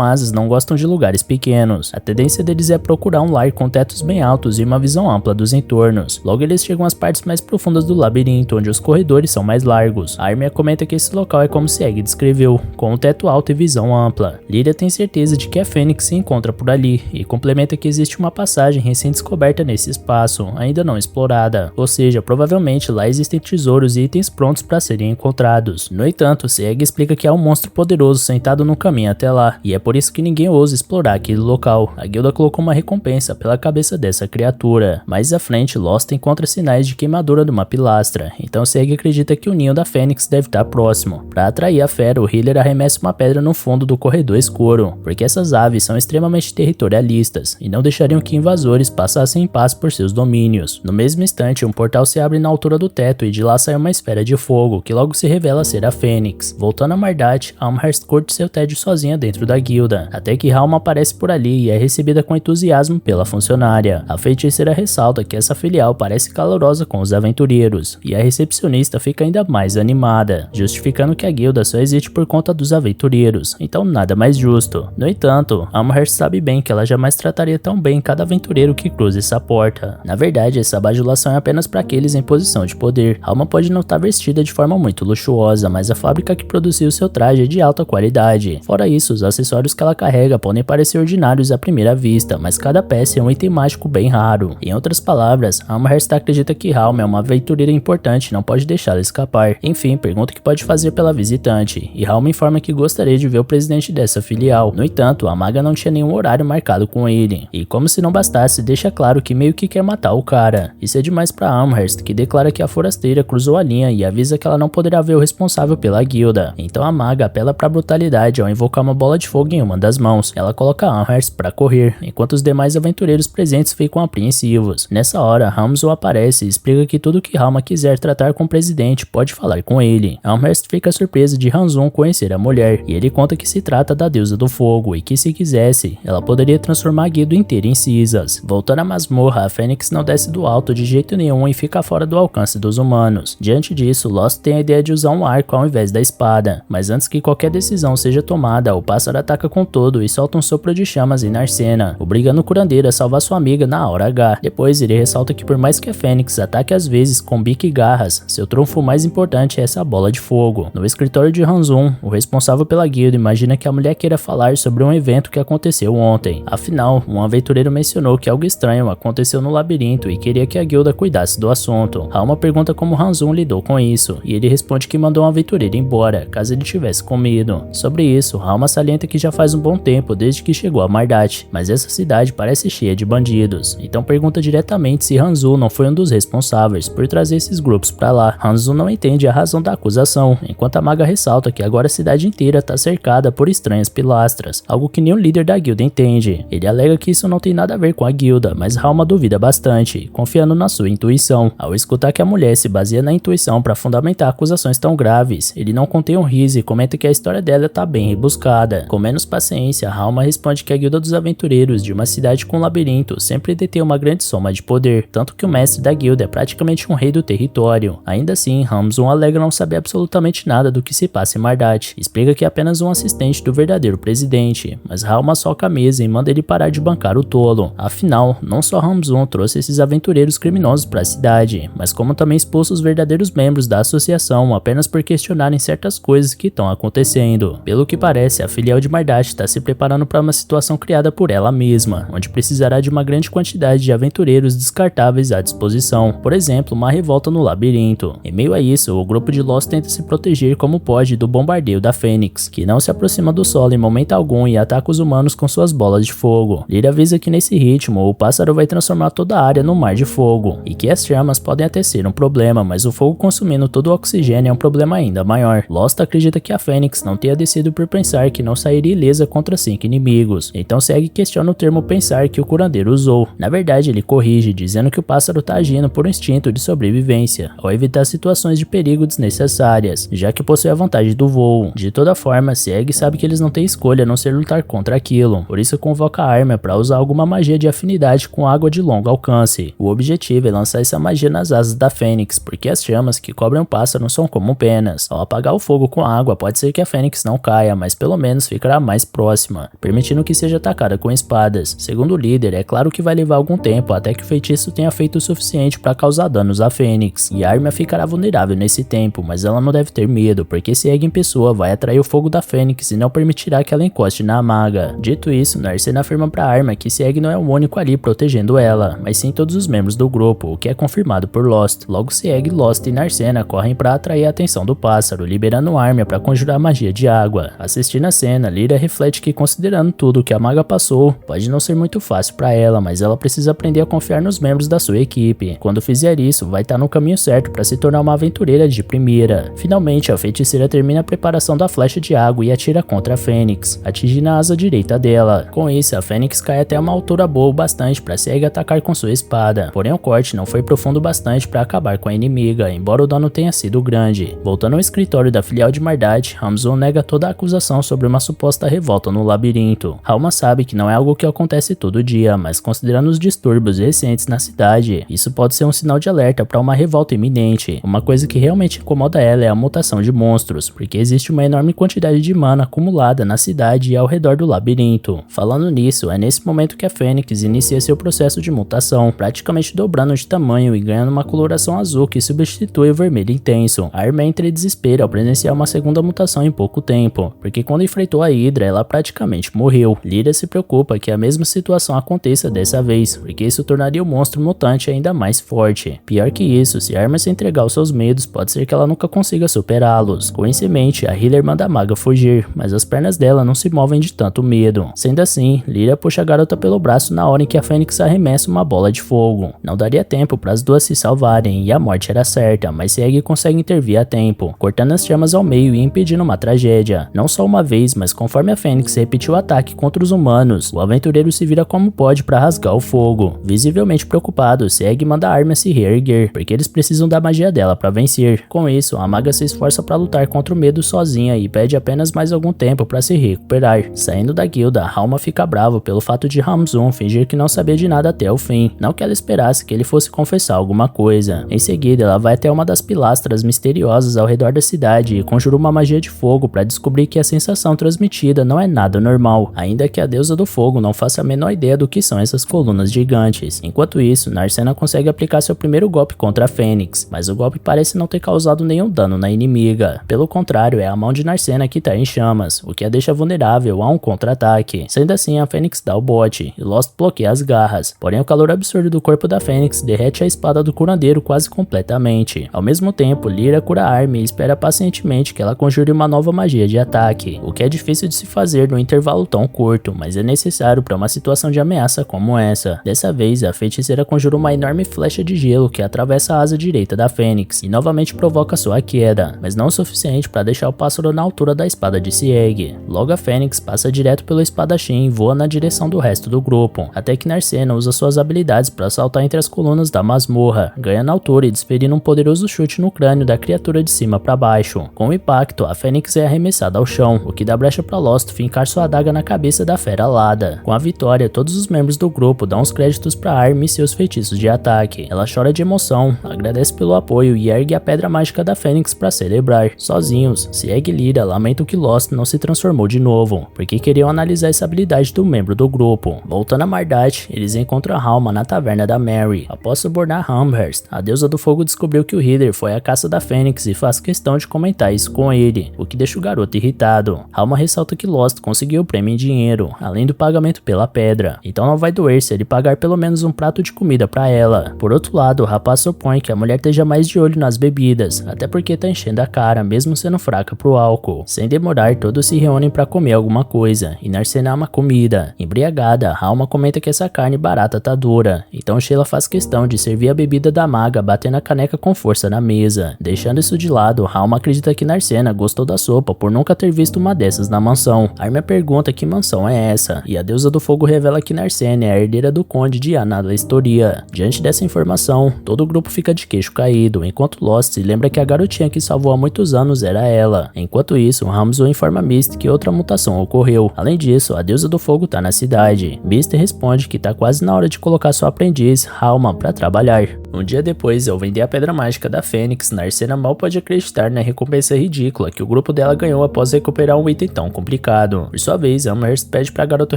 asas não gostam de lugares pequenos. A tendência deles é procurar um lar com tetos bem altos e uma visão ampla dos entornos. Logo eles chegam às partes mais profundas do labirinto, onde os corredores são mais largos. A Armia comenta que esse local é como Sieg descreveu, com um teto alto e visão ampla. Lyria tem certeza de que a Fênix se encontra por ali, e complementa que existe uma passagem recém-descoberta nesse espaço, ainda não explorada, ou seja, provavelmente lá existem tesouros e itens prontos para serem encontrados. No entanto, Sieg explica que há um monstro poderoso sentado no caminho até lá, e é por isso que ninguém ousa explorar aquele local. A guilda colocou uma recompensa pela cabeça dessa criatura. Mais à frente, Lost encontra sinais de queimadura de uma pilastra, então Sieg acredita que o ninho da Fênix deve estar próximo. Para atrair a fera, o healer arremessa uma pedra no fundo do corredor escuro, porque essas aves são extremamente territorialistas e não deixariam que invasores passassem em paz por seus domínios. No mesmo instante, um portal se abre na altura do teto e de lá sai uma esfera de fogo, que logo se revela ser a Fênix. Voltando a Mardat, Amherst curte seu tédio sozinha dentro da guilda, até que Halma aparece por ali e é recebida com entusiasmo pela funcionária. A feiticeira ressalta que essa filial parece calorosa com os aventureiros, e a recepcionista fica ainda mais animada, justificando que a guilda só existe por conta dos aventureiros, então nada mais justo. No entanto, Amherst sabe bem que ela jamais trataria tão bem cada aventureiro que cruza essa porta. Na verdade, essa bajulação é apenas para aqueles em posição de poder. Alma pode não estar vestida de forma muito luxuosa, mas a fábrica que produziu seu traje é de alta qualidade. Fora isso, os acessórios que ela carrega podem parecer ordinários à primeira vista, mas cada peça é um item mágico bem raro. Em outras palavras, Amherst acredita que Halma é uma aventureira importante e não pode deixá-la escapar. Enfim, pergunta o que pode fazer pela visitante, e Halma informa que gostaria de ver o presidente dessa filial. No entanto, a maga não tinha nenhum horário marcado com ele, e como se não bastasse, deixa claro que meio que quer matar o cara. Isso é demais para Amherst, que declara que a forasteira cruzou a linha e avisa que ela não poderá ver o responsável pela guilda. Então a maga apela para brutalidade ao invocar uma bola de fogo em uma das mãos. Ela coloca Amherst para correr, enquanto os demais aventureiros presentes ficam apreensivos. Nessa hora, Hamzo aparece e explica que tudo que Halma quiser tratar com o presidente pode falar com ele. Amherst fica surpresa de Hanzun conhecer a mulher, e ele conta que se trata da deusa do fogo e que, se quisesse, ela poderia transformar a guilda inteira em cinzas. Voltando à masmorra, a Fênix não desce do alto de jeito nenhum e fica fora do alcance dos humanos. Diante disso, Lost tem a ideia de usar um arco ao invés da espada, mas antes que qualquer decisão seja tomada, o pássaro ataca com todo e solta um sopro de chamas em Narcena, obrigando o curandeiro a salvar sua amiga na hora H. Depois, ele ressalta que por mais que a Fênix ataque às vezes com bico e garras, seu trunfo mais importante é essa bola de fogo. No escritório de Hanzun, o responsável pela guilda imagina que a mulher queira falar sobre um evento que aconteceu ontem. Afinal, um aventureiro mencionou que algo estranho aconteceu no labirinto e queria que a guilda cuidasse do assunto. Halma pergunta como Hanzun lidou com isso, e ele responde que mandou um aventureiro embora, caso ele tivesse com medo. Sobre isso, Halma salienta que já faz um bom tempo desde que chegou a Mardat, mas essa cidade parece cheia de bandidos, então pergunta diretamente se Hanzun não foi um dos responsáveis por trazer esses grupos pra lá. Hanzun não entende a razão da acusação, enquanto a maga ressalta que agora a cidade inteira tá cercada por estranhas pilastras, algo que nenhum líder da guilda entende. Ele alega que isso não tem nada a ver com a guilda, mas Halma duvida bastante, confiando na sua intuição. Ao escutar que a mulher se baseia na intuição para fundamentar acusações tão graves, ele não contém um riso e comenta que a história dela tá bem rebuscada. Com menos paciência, Halma responde que a guilda dos aventureiros de uma cidade com um labirinto sempre detém uma grande soma de poder, tanto que o mestre da guilda é praticamente um rei do território. Ainda assim, Hamzun alega não saber absolutamente nada do que se passa em Mardat, explica que é apenas um assistente do verdadeiro presidente, mas Halma soca a mesa e manda ele parar de bancar o tolo. Afinal, não só Hamzun trouxe esses aventureiros criminosos para a cidade, mas como também expulsa os verdadeiros membros da associação apenas por questionarem certas coisas que estão acontecendo. Pelo que parece, a filial de Mardat está se preparando para uma situação criada por ela mesma, onde precisará de uma grande quantidade de aventureiros descartáveis à disposição, por exemplo, uma revolta no labirinto. Em meio a isso, o grupo de Lost tenta se proteger como pode do bombardeio da Fênix, que não se aproxima do solo em momento algum e ataca os humanos com suas bolas de fogo. Lyra avisa que nesse ritmo o pássaro vai transformar toda a área num mar de fogo, e que as chamas podem até ser um problema, mas o fogo consumindo todo o oxigênio é um problema ainda maior. Lost acredita que a Fênix não tenha descido por pensar que não sairia ilesa contra 5 inimigos, então segue e questiona o termo pensar que o curandeiro usou. Na verdade, ele corrige, dizendo que o pássaro tá agindo por um instinto de sobrevivência, ao evitar situações de perigo desnecessárias, já que possui a vantagem do voo. De toda forma, segue e sabe que eles não têm escolha a não ser lutar contra aquilo, por isso convoca a Armia para usar alguma magia de afinidade com água de longo alcance. O objetivo é lançar essa magia nas asas da Fênix, porque as chamas que cobrem o pássaro são como penas. Ao apagar o fogo com água, pode ser que a Fênix não caia, mas pelo menos ficará mais próxima, permitindo que seja atacada com espadas. Segundo o líder, é claro que vai levar algum tempo até que o feitiço tenha feito o suficiente para causar danos à Fênix, e a Armia ficará vulnerável nesse tempo, mas ela não deve ter medo, porque se Egg em pessoa vai atrair o fogo da Fênix e não permitirá que ela encoste na maga. Dito isso, Narcena afirma para a Armia que Sieg não é o único ali protegendo ela, mas sim todos os membros do grupo, o que é confirmado por Lost. Logo Sieg, Lost e Narcena correm para atrair a atenção do pássaro, liberando a Armia para conjurar magia de água. Assistindo a cena, Lyra reflete que, considerando tudo que a maga passou, pode não ser muito fácil para ela, mas ela precisa aprender a confiar nos membros da sua equipe. Quando fizer isso, vai estar no caminho certo para se tornar uma aventureira de primeira. Finalmente, a feiticeira termina a preparação da flecha de água e atira contra a Fênix, atingindo a asa direita dela. Com isso, a Fênix cai até uma altura boa o bastante para Sieg atacar com sua espada, porém o corte não foi profundo o bastante para acabar com a inimiga, embora o dano tenha sido grande. Voltando ao escritório da filial de Mardate, Hamzul nega toda a acusação sobre uma suposta revolta no labirinto. Halma sabe que não é algo que acontece todo dia, mas considerando os distúrbios recentes na cidade, isso pode ser um sinal de alerta para uma revolta iminente. Uma coisa que realmente incomoda ela é a mutação de monstros, porque existe uma enorme quantidade de mana acumulada na cidade e ao redor do labirinto. Falando nisso, é nesse momento que a Fênix inicia seu processo de mutação, praticamente dobrando de tamanho e ganhando uma coloração azul que substitui o vermelho intenso. A Armia entra em desespero ao presenciar uma segunda mutação em pouco tempo, porque quando enfrentou a Hydra, ela praticamente morreu. Lyra se preocupa que a mesma situação aconteça dessa vez, porque isso tornaria o monstro mutante ainda mais forte. Pior que isso, se a Armia se entregar aos seus medos, pode ser que ela nunca consiga superá-los. Com isso em mente, a Healer manda a maga fugir, mas as pernas dela não se movem de tanto medo. Sendo assim, Lyra puxa a garota pelo braço na hora em que a Fênix arremessa uma bola de fogo. Não daria tempo para as duas se salvarem e a morte era certa, mas Sieg consegue intervir a tempo, cortando as chamas ao meio e impedindo uma tragédia. Não só uma vez, mas conforme a Fênix repetiu o ataque contra os humanos, o aventureiro se vira como pode para rasgar o fogo. Visivelmente preocupado, Sieg manda a Armia se reerguer, porque eles precisam da magia dela para vencer. Com isso, a maga se esforça para lutar contra o medo sozinha e pede apenas mais algum tempo para se recuperar. Saindo da guilda, Halma fica bravo pelo fato de Hamzul fingir que não sabia de nada até o fim, não que ela esperasse que ele fosse confessar alguma coisa. Em seguida, ela vai até uma das pilastras misteriosas ao redor da cidade e conjura uma magia de fogo para descobrir que a sensação transmitida não é nada normal, ainda que a deusa do fogo não faça a menor ideia do que são essas colunas gigantes. Enquanto isso, Narcena consegue aplicar seu primeiro golpe contra a Fênix, mas o golpe parece não ter causado nenhum dano na inimiga. Pelo contrário, é a mão de Narcena que está em chamas, o que a deixa vulnerável a um contra-ataque. Sendo assim, a Fênix dá o bote e Lost bloqueia as garras, porém o calor absurdo do corpo da Fênix derrete a espada do curandeiro quase completamente. Ao mesmo tempo, Lyra cura a Armia e espera pacientemente que ela conjure uma nova magia de ataque, o que é difícil de se fazer num intervalo tão curto, mas é necessário para uma situação de ameaça como essa. Dessa vez, a feiticeira conjura uma enorme flecha de gelo que atravessa a asa direita da Fênix e novamente provoca sua queda, mas não o suficiente para deixar o pássaro na altura da espada de Sieg. Logo a Fênix passa direto pelo espadachim e voa na direção do resto do grupo, até que Narcena usa suas habilidades para saltar entre as colunas da masmorra, ganhando altura e desferindo um poderoso chute no crânio da criatura de cima para baixo. Com o impacto, a Fênix é arremessada ao chão, o que dá brecha para Lost fincar sua adaga na cabeça da fera alada. Com a vitória, todos os membros do grupo dão os créditos para Armia e seus feitiços de ataque. Ela chora de emoção, agradece pelo apoio e ergue a pedra mágica da Fênix para celebrar. Sozinhos, Sieg e Lyra lamentam que Lost não se transformou de novo, porque queriam analisar essa habilidade do membro do grupo. Voltando a Mardate, eles encontram a Halma na taverna da Mary. Após subornar Amherst, a deusa do fogo descobriu que o Healer foi à caça da Fênix e faz questão de comentar isso com ele, o que deixa o garoto irritado. Halma ressalta que Lost conseguiu o prêmio em dinheiro, além do pagamento pela pedra, então não vai doer se ele pagar pelo menos um prato de comida para ela. Por outro lado, o rapaz supõe que a mulher esteja mais de olho nas bebidas, até porque porque tá enchendo a cara, mesmo sendo fraca pro álcool. Sem demorar, todos se reúnem pra comer alguma coisa, e Narcena ama comida. Embriagada, Halma comenta que essa carne barata tá dura, então Sheila faz questão de servir a bebida da maga batendo a caneca com força na mesa. Deixando isso de lado, Halma acredita que Narcena gostou da sopa por nunca ter visto uma dessas na mansão. Armia pergunta que mansão é essa, e a deusa do fogo revela que Narcena é a herdeira do conde de Analastoria. Diante dessa informação, todo o grupo fica de queixo caído, enquanto Lost se lembra que a garotinha que salvou há muitos anos era ela. Enquanto isso, Ramsay informa Misty que outra mutação ocorreu. Além disso, a deusa do fogo tá na cidade. Misty responde que tá quase na hora de colocar sua aprendiz, Halma, pra trabalhar. Um dia depois, ao vender a pedra mágica da Fênix, Narcena mal pode acreditar na recompensa ridícula que o grupo dela ganhou após recuperar um item tão complicado. Por sua vez, Amherst pede pra garota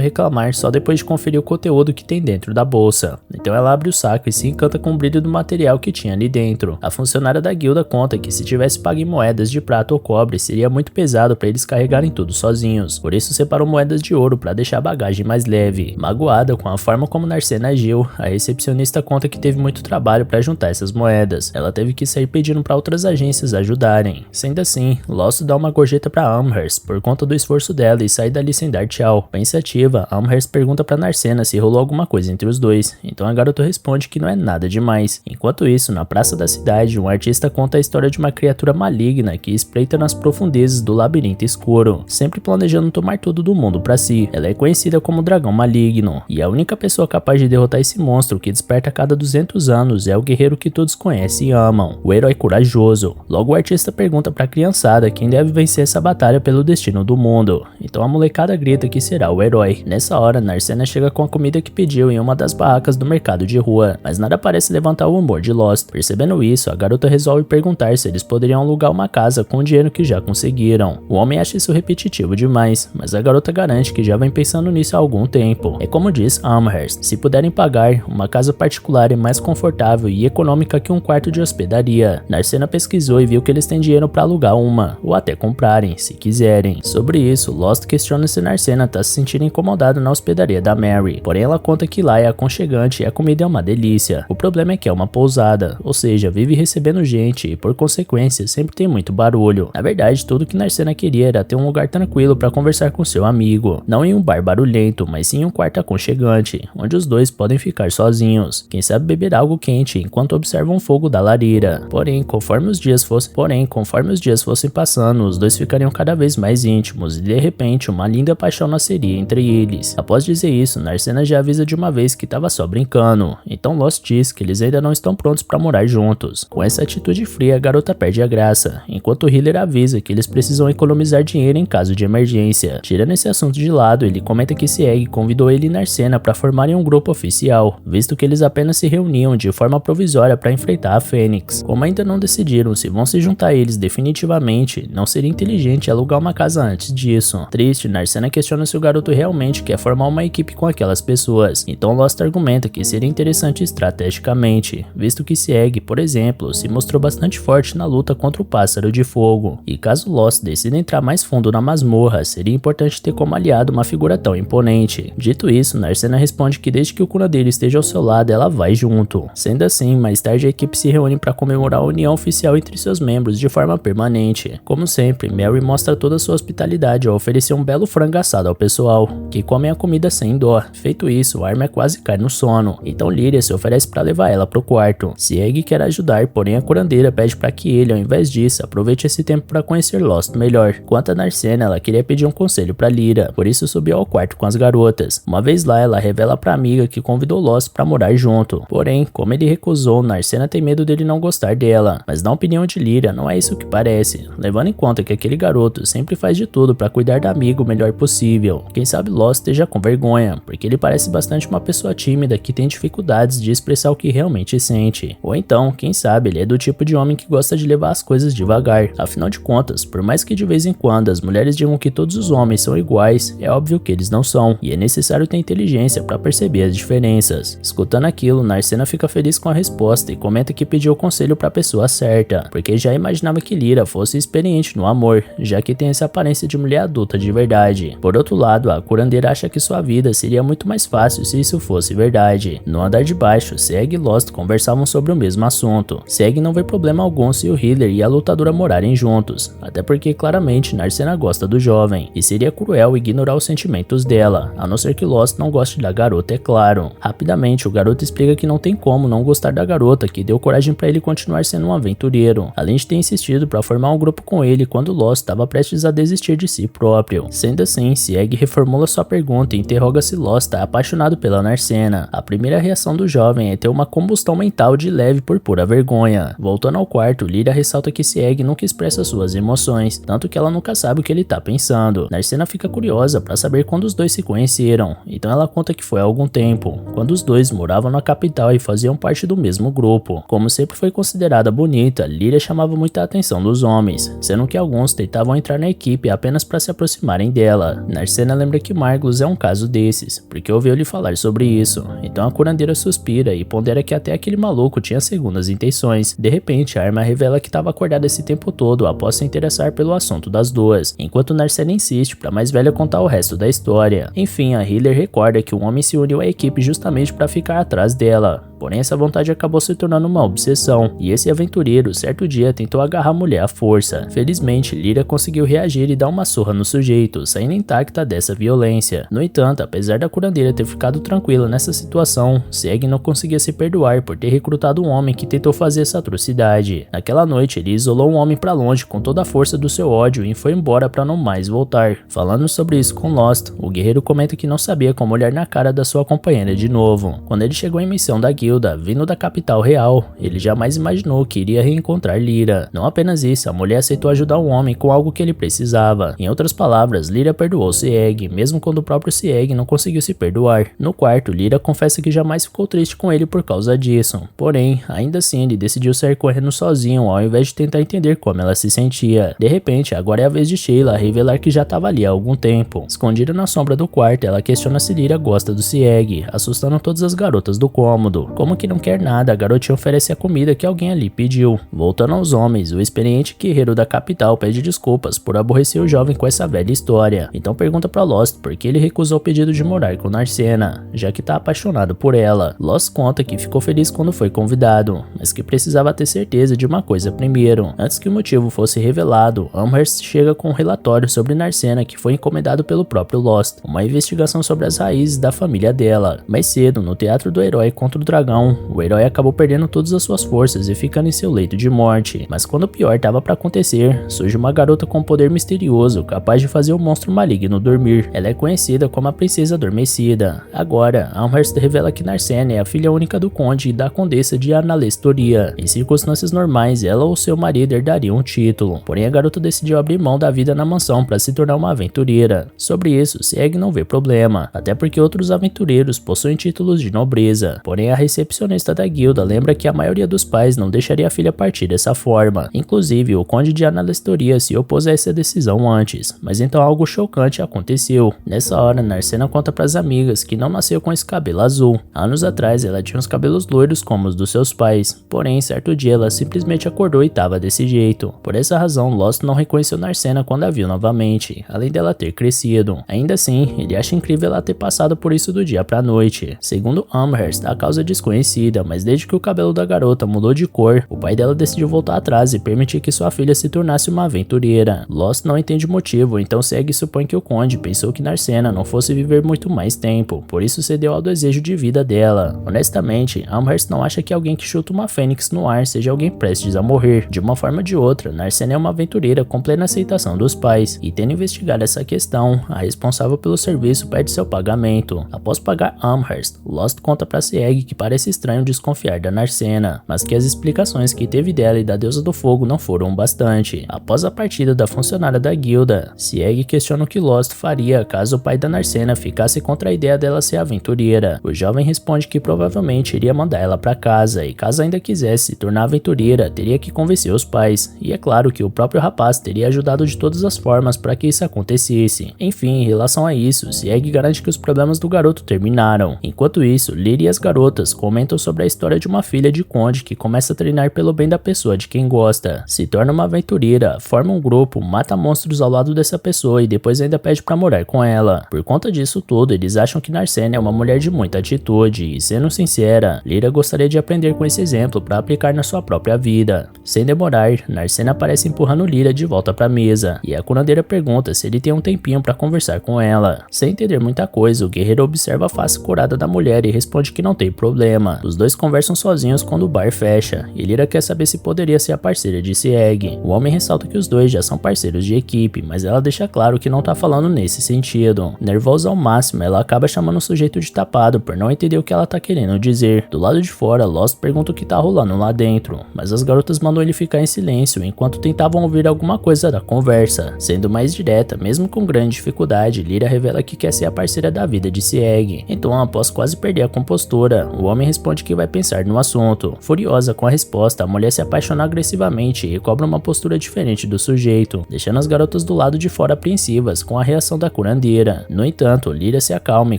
reclamar só depois de conferir o conteúdo que tem dentro da bolsa. Então ela abre o saco e se encanta com o brilho do material que tinha ali dentro. A funcionária da guilda conta que se tivesse pago em moedas de prata ou cobre, seria muito pesado para eles carregarem tudo sozinhos. Por isso separou moedas de ouro para deixar a bagagem mais leve. Magoada com a forma como Narcena agiu, a recepcionista conta que teve muito trabalho para juntar essas moedas. Ela teve que sair pedindo para outras agências ajudarem. Sendo assim, Lost dá uma gorjeta para Amherst por conta do esforço dela e sai dali sem dar tchau. Pensativa, Amherst pergunta para Narcena se rolou alguma coisa entre os dois, então a garota responde que não é nada demais. Enquanto isso, na praça da cidade, um artista conta a história de uma criatura maligna que espreita nas profundezas do labirinto escuro, sempre planejando tomar tudo do mundo para si. Ela é conhecida como Dragão Maligno, e a única pessoa capaz de derrotar esse monstro que desperta a cada 200 anos é o guerreiro que todos conhecem e amam, o herói corajoso. Logo o artista pergunta pra criançada quem deve vencer essa batalha pelo destino do mundo, então a molecada grita que será o herói. Nessa hora, Narcena chega com a comida que pediu em uma das barracas do mercado de rua, mas nada parece levantar o humor de Lost. Percebendo isso, a garota resolve perguntar se eles poderiam alugar uma casa com o dinheiro que já conseguiram. O homem acha isso repetitivo demais, mas a garota garante que já vem pensando nisso há algum tempo. É como diz Amherst, se puderem pagar, uma casa particular é mais confortável e econômica que um quarto de hospedaria. Narcena pesquisou e viu que eles têm dinheiro para alugar uma, ou até comprarem, se quiserem. Sobre isso, Lost questiona se Narcena tá se sentindo incomodada na hospedaria da Mary, porém ela conta que lá é aconchegante e a comida é uma delícia. O problema é que é uma pousada, ou seja, vive recebendo gente e por consequência sempre tem muito barulho. Na verdade, tudo que Narcena queria era ter um lugar tranquilo para conversar com seu amigo, não em um bar barulhento, mas sim em um quarto aconchegante, onde os dois podem ficar sozinhos. Quem sabe beber algo quente enquanto observam o fogo da lareira. Porém, conforme os dias fossem passando, os dois ficariam cada vez mais íntimos e de repente uma linda paixão nasceria entre eles. Após dizer isso, Narcena já avisa de uma vez que estava só brincando, então Lost diz que eles ainda não estão prontos para morar juntos. Com essa atitude fria, a garota perde a graça, enquanto Hiller avisa que eles precisam economizar dinheiro em caso de emergência. Tirando esse assunto de lado, ele comenta que Sieg convidou ele e Narcena para formarem um grupo oficial, visto que eles apenas se reuniam de forma provisória para enfrentar a Fênix. Como ainda não decidiram se vão se juntar a eles definitivamente, não seria inteligente alugar uma casa antes disso. Triste, Narcena questiona se o garoto realmente quer formar uma equipe com aquelas pessoas, então Lost argumenta que seria interessante estrategicamente, visto que Sieg, por exemplo, se mostrou bastante forte na luta contra o Pássaro de Fogo, e caso Lost decida entrar mais fundo na masmorra, seria importante ter como aliado uma figura tão imponente. Dito isso, Narcena responde que desde que o curandeiro esteja ao seu lado, ela vai junto. Sendo assim, mais tarde a equipe se reúne para comemorar a união oficial entre seus membros de forma permanente. Como sempre, Mary mostra toda a sua hospitalidade ao oferecer um belo frango assado ao pessoal, que comem a comida sem dó. Feito isso, Armia quase cai no sono, então Lyria se oferece para levar ela pro quarto. Sieg quer ajudar, porém a curandeira pede para que ele, ao invés disso, aproveite esse tempo para conhecer Lost melhor. Quanto a Narcena, ela queria pedir um conselho para Lyria, por isso subiu ao quarto com as garotas. Uma vez lá, ela revela para a amiga que convidou Lost para morar junto. Porém, como ele recusou, Narcena tem medo dele não gostar dela, mas na opinião de Lyria, não é isso que parece, levando em conta que aquele garoto sempre faz de tudo para cuidar da amiga o melhor possível. Quem sabe Lost esteja com vergonha, porque ele parece bastante uma pessoa tímida que tem dificuldades de expressar o que realmente sente. Ou então, quem sabe ele é do tipo de homem que gosta de levar as coisas devagar. Afinal de contas, por mais que de vez em quando as mulheres digam que todos os homens são iguais, é óbvio que eles não são, e é necessário ter inteligência para perceber as diferenças. Escutando aquilo, Narcena fica feliz com a resposta e comenta que pediu conselho para a pessoa certa, porque já imaginava que Lyra fosse experiente no amor, já que tem essa aparência de mulher adulta de verdade. Por outro lado, a curandeira acha que sua vida seria muito mais fácil se isso fosse verdade. No andar de baixo, Sieg e Lost conversavam sobre o mesmo assunto. Sieg não vê problema algum se o healer e a lutadora morarem juntos, até porque claramente Narcena gosta do jovem, e seria cruel ignorar os sentimentos dela, a não ser que Lost não goste da garota, é claro. Rapidamente, o garoto explica que não tem como não gostar da garota, que deu coragem para ele continuar sendo um aventureiro, além de ter insistido para formar um grupo com ele quando Lost estava prestes a desistir de si próprio. Sendo assim, Sieg reformula sua pergunta e interroga se Lost está apaixonado pela Narcena. A primeira reação do jovem é ter uma combustão mental de leve por pura vergonha. Voltando ao quarto, Lyra ressalta que Sieg nunca expressa suas emoções, tanto que ela nunca sabe o que ele está pensando. Narcena fica curiosa para saber quando os dois se conheceram, então ela conta que foi há algum tempo, quando os dois moravam na capital e faziam parte do mesmo grupo. Como sempre foi considerada bonita, Lyra chamava muita atenção dos homens, sendo que alguns tentavam entrar na equipe apenas para se aproximarem dela. Narcena lembra que Marglus é um caso desses, porque ouviu-lhe falar sobre isso, então a curandeira suspira e pondera que até aquele maluco tinha segundas intenções. De repente, a arma revela que estava acordada esse tempo todo após se interessar pelo assunto das duas, enquanto Narcena insiste para a mais velha contar o resto da história. Enfim, a healer recorda que um homem se uniu à equipe justamente para ficar atrás dela. Porém, essa vontade acabou se tornando uma obsessão, e esse aventureiro, certo dia, tentou agarrar a mulher à força. Felizmente, Lyra conseguiu reagir e dar uma surra no sujeito, saindo intacta dessa violência. No entanto, apesar da curandeira ter ficado tranquila nessa situação, Sieg não conseguia se perdoar por ter recrutado um homem que tentou fazer essa atrocidade. Naquela noite, ele isolou um homem para longe com toda a força do seu ódio e foi embora para não mais voltar. Falando sobre isso com Lost, o guerreiro comenta que não sabia como olhar na cara da sua companheira de novo. Quando ele chegou em missão da guilda, vindo da capital real, ele jamais imaginou que iria reencontrar Lyra. Não apenas isso, a mulher aceitou ajudar o homem com algo que ele precisava. Em outras palavras, Lyra perdoou Sieg, mesmo quando o próprio Sieg não conseguiu se perdoar. No quarto, Lyra confessa que jamais ficou triste com ele por causa disso. Porém, ainda assim, ele decidiu sair correndo sozinho ao invés de tentar entender como ela se sentia. De repente, agora é a vez de Sheila revelar que já estava ali há algum tempo. Escondida na sombra do quarto, ela questiona se Lyra gosta do Sieg, assustando todas as garotas do cômodo. Como que não quer nada, a garotinha oferece a comida que alguém ali pediu. Voltando aos homens, o experiente guerreiro da capital pede desculpas por aborrecer o jovem com essa velha história. Então pergunta pra Lost por que ele recusou o pedido de morar com Narcena, já que tá apaixonado por ela. Lost conta que ficou feliz quando foi convidado, mas que precisava ter certeza de uma coisa primeiro. Antes que o motivo fosse revelado, Amherst chega com um relatório sobre Narcena que foi encomendado pelo próprio Lost, uma investigação sobre as raízes da família dela. Mais cedo, no Teatro do Herói contra o Dragão, o herói acabou perdendo todas as suas forças e ficando em seu leito de morte. Mas quando o pior estava para acontecer, surge uma garota com um poder misterioso, capaz de fazer o monstro maligno dormir. Ela é conhecida como a Princesa Adormecida. Agora, Amherst revela que Narcena é a filha única do conde e da condessa de Analestoria. Em circunstâncias normais, ela ou seu marido herdariam o título. Porém, a garota decidiu abrir mão da vida na mansão para se tornar uma aventureira. Sobre isso, Sieg não vê problema, até porque outros aventureiros possuem títulos de nobreza. Porém, a recepcionista da guilda lembra que a maioria dos pais não deixaria a filha partir dessa forma. Inclusive, o conde de Analestoria se opôs a essa decisão antes, mas então algo chocante aconteceu. Nessa hora, Narcena conta para as amigas que não nasceu com esse cabelo azul. Anos atrás, ela tinha os cabelos loiros como os dos seus pais, porém, certo dia ela simplesmente acordou e estava desse jeito. Por essa razão, Lost não reconheceu Narcena quando a viu novamente, além dela ter crescido. Ainda assim, ele acha incrível ela ter passado por isso do dia pra noite. Segundo Amherst, a causa é desconhecida, mas desde que o cabelo da garota mudou de cor, o pai dela decidiu voltar atrás e permitir que sua filha se tornasse uma aventureira. Lost não entende o motivo, então Sieg supõe que o conde pensou que Narcena não fosse viver muito mais tempo, por isso cedeu ao desejo de vida dela. Honestamente, Amherst não acha que alguém que chuta uma fênix no ar seja alguém prestes a morrer. De uma forma ou de outra, Narcena é uma aventureira com plena aceitação dos pais, e tendo investigado essa questão, a responsável pelo serviço pede seu pagamento. Após pagar Amherst, Lost conta pra Sieg que parece estranho desconfiar da Narcena, mas que as explicações que teve dela e da deusa do fogo não foram bastante. Após a partida da funcionária da guilda, Sieg questiona o que Lost faria caso o pai da Narcena ficasse contra a ideia dela ser aventureira. O jovem responde que provavelmente iria mandar ela pra casa, e caso ainda quisesse se tornar aventureira, teria que convencer os pais, e é claro que o próprio rapaz teria ajudado de todas as formas para que isso acontecesse. Enfim, em relação a isso, Sieg garante que os problemas do garoto terminaram. Enquanto isso, Lyra e as garotas comentam sobre a história de uma filha de conde que começa a treinar pelo bem da pessoa de quem gosta, se torna uma aventureira, forma um grupo, mata monstros ao lado dessa pessoa e depois ainda pede pra morar com ela. Por conta disso tudo, eles acham que Narcena é uma mulher de muita atitude e, sendo sincera, Lyra gostaria de aprender com esse exemplo para aplicar na sua própria vida. Sem demorar, Narcena aparece empurrando Lyra de volta pra mesa e a curandeira pergunta se ele tem um tempinho para conversar com ela. Sem entender muita coisa, o guerreiro observa a face curada da mulher e responde que não tem problema. Os dois conversam sozinhos quando o bar fecha e Lyra quer saber se poderia ser a parceira de Sieg. O homem ressalta que os dois já são parceiros de equipe, mas ela deixa claro que não tá falando nesse sentido. Nervosa ao máximo, ela acaba chamando o sujeito de tapado por não entender o que ela tá querendo dizer. Do lado de fora, Lost pergunta o que tá rolando lá dentro, mas as garotas mandam ele ficar em silêncio enquanto tentavam ouvir alguma coisa da conversa. Sendo mais direta, mesmo com grande dificuldade, Lyra revela que quer ser a parceira da vida de Sieg. Então, após quase perder a compostura, o homem responde que vai pensar no assunto. Furiosa com a resposta, a mulher se apaixona agressivamente e cobra uma postura diferente do sujeito, deixando as garotas do lado de fora apreensivas com a reação da curandeira. No entanto, Lyra se acalma e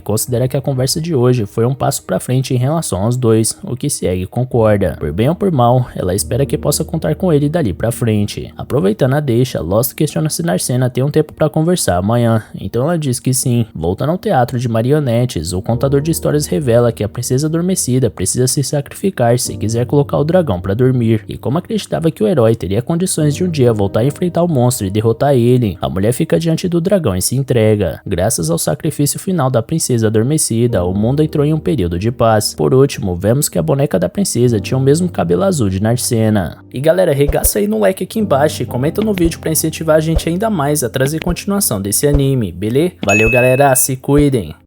considera que a conversa de hoje foi um passo pra frente em relação aos dois, o que Sieg concorda. Por bem ou por mal, ela espera que possa contar com ele dali pra frente. Aproveitando a deixa, Lost questiona se Narcena tem um tempo pra conversar amanhã, então ela diz que sim. Voltando ao teatro de marionetes, o contador de histórias revela que a princesa adormecida precisa se sacrificar se quiser colocar o dragão pra dormir, e como acreditava que o herói teria condições de um dia voltar a enfrentar o monstro e derrotar ele, a mulher fica diante do dragão e se entrega. Graças ao sacrifício final da princesa adormecida, o mundo entrou em um período de paz. Por último, vemos que a boneca da princesa tinha o mesmo cabelo azul de Narcena. E galera, regaça aí no like aqui embaixo e comenta no vídeo pra incentivar a gente ainda mais a trazer continuação desse anime, beleza? Valeu galera, se cuidem!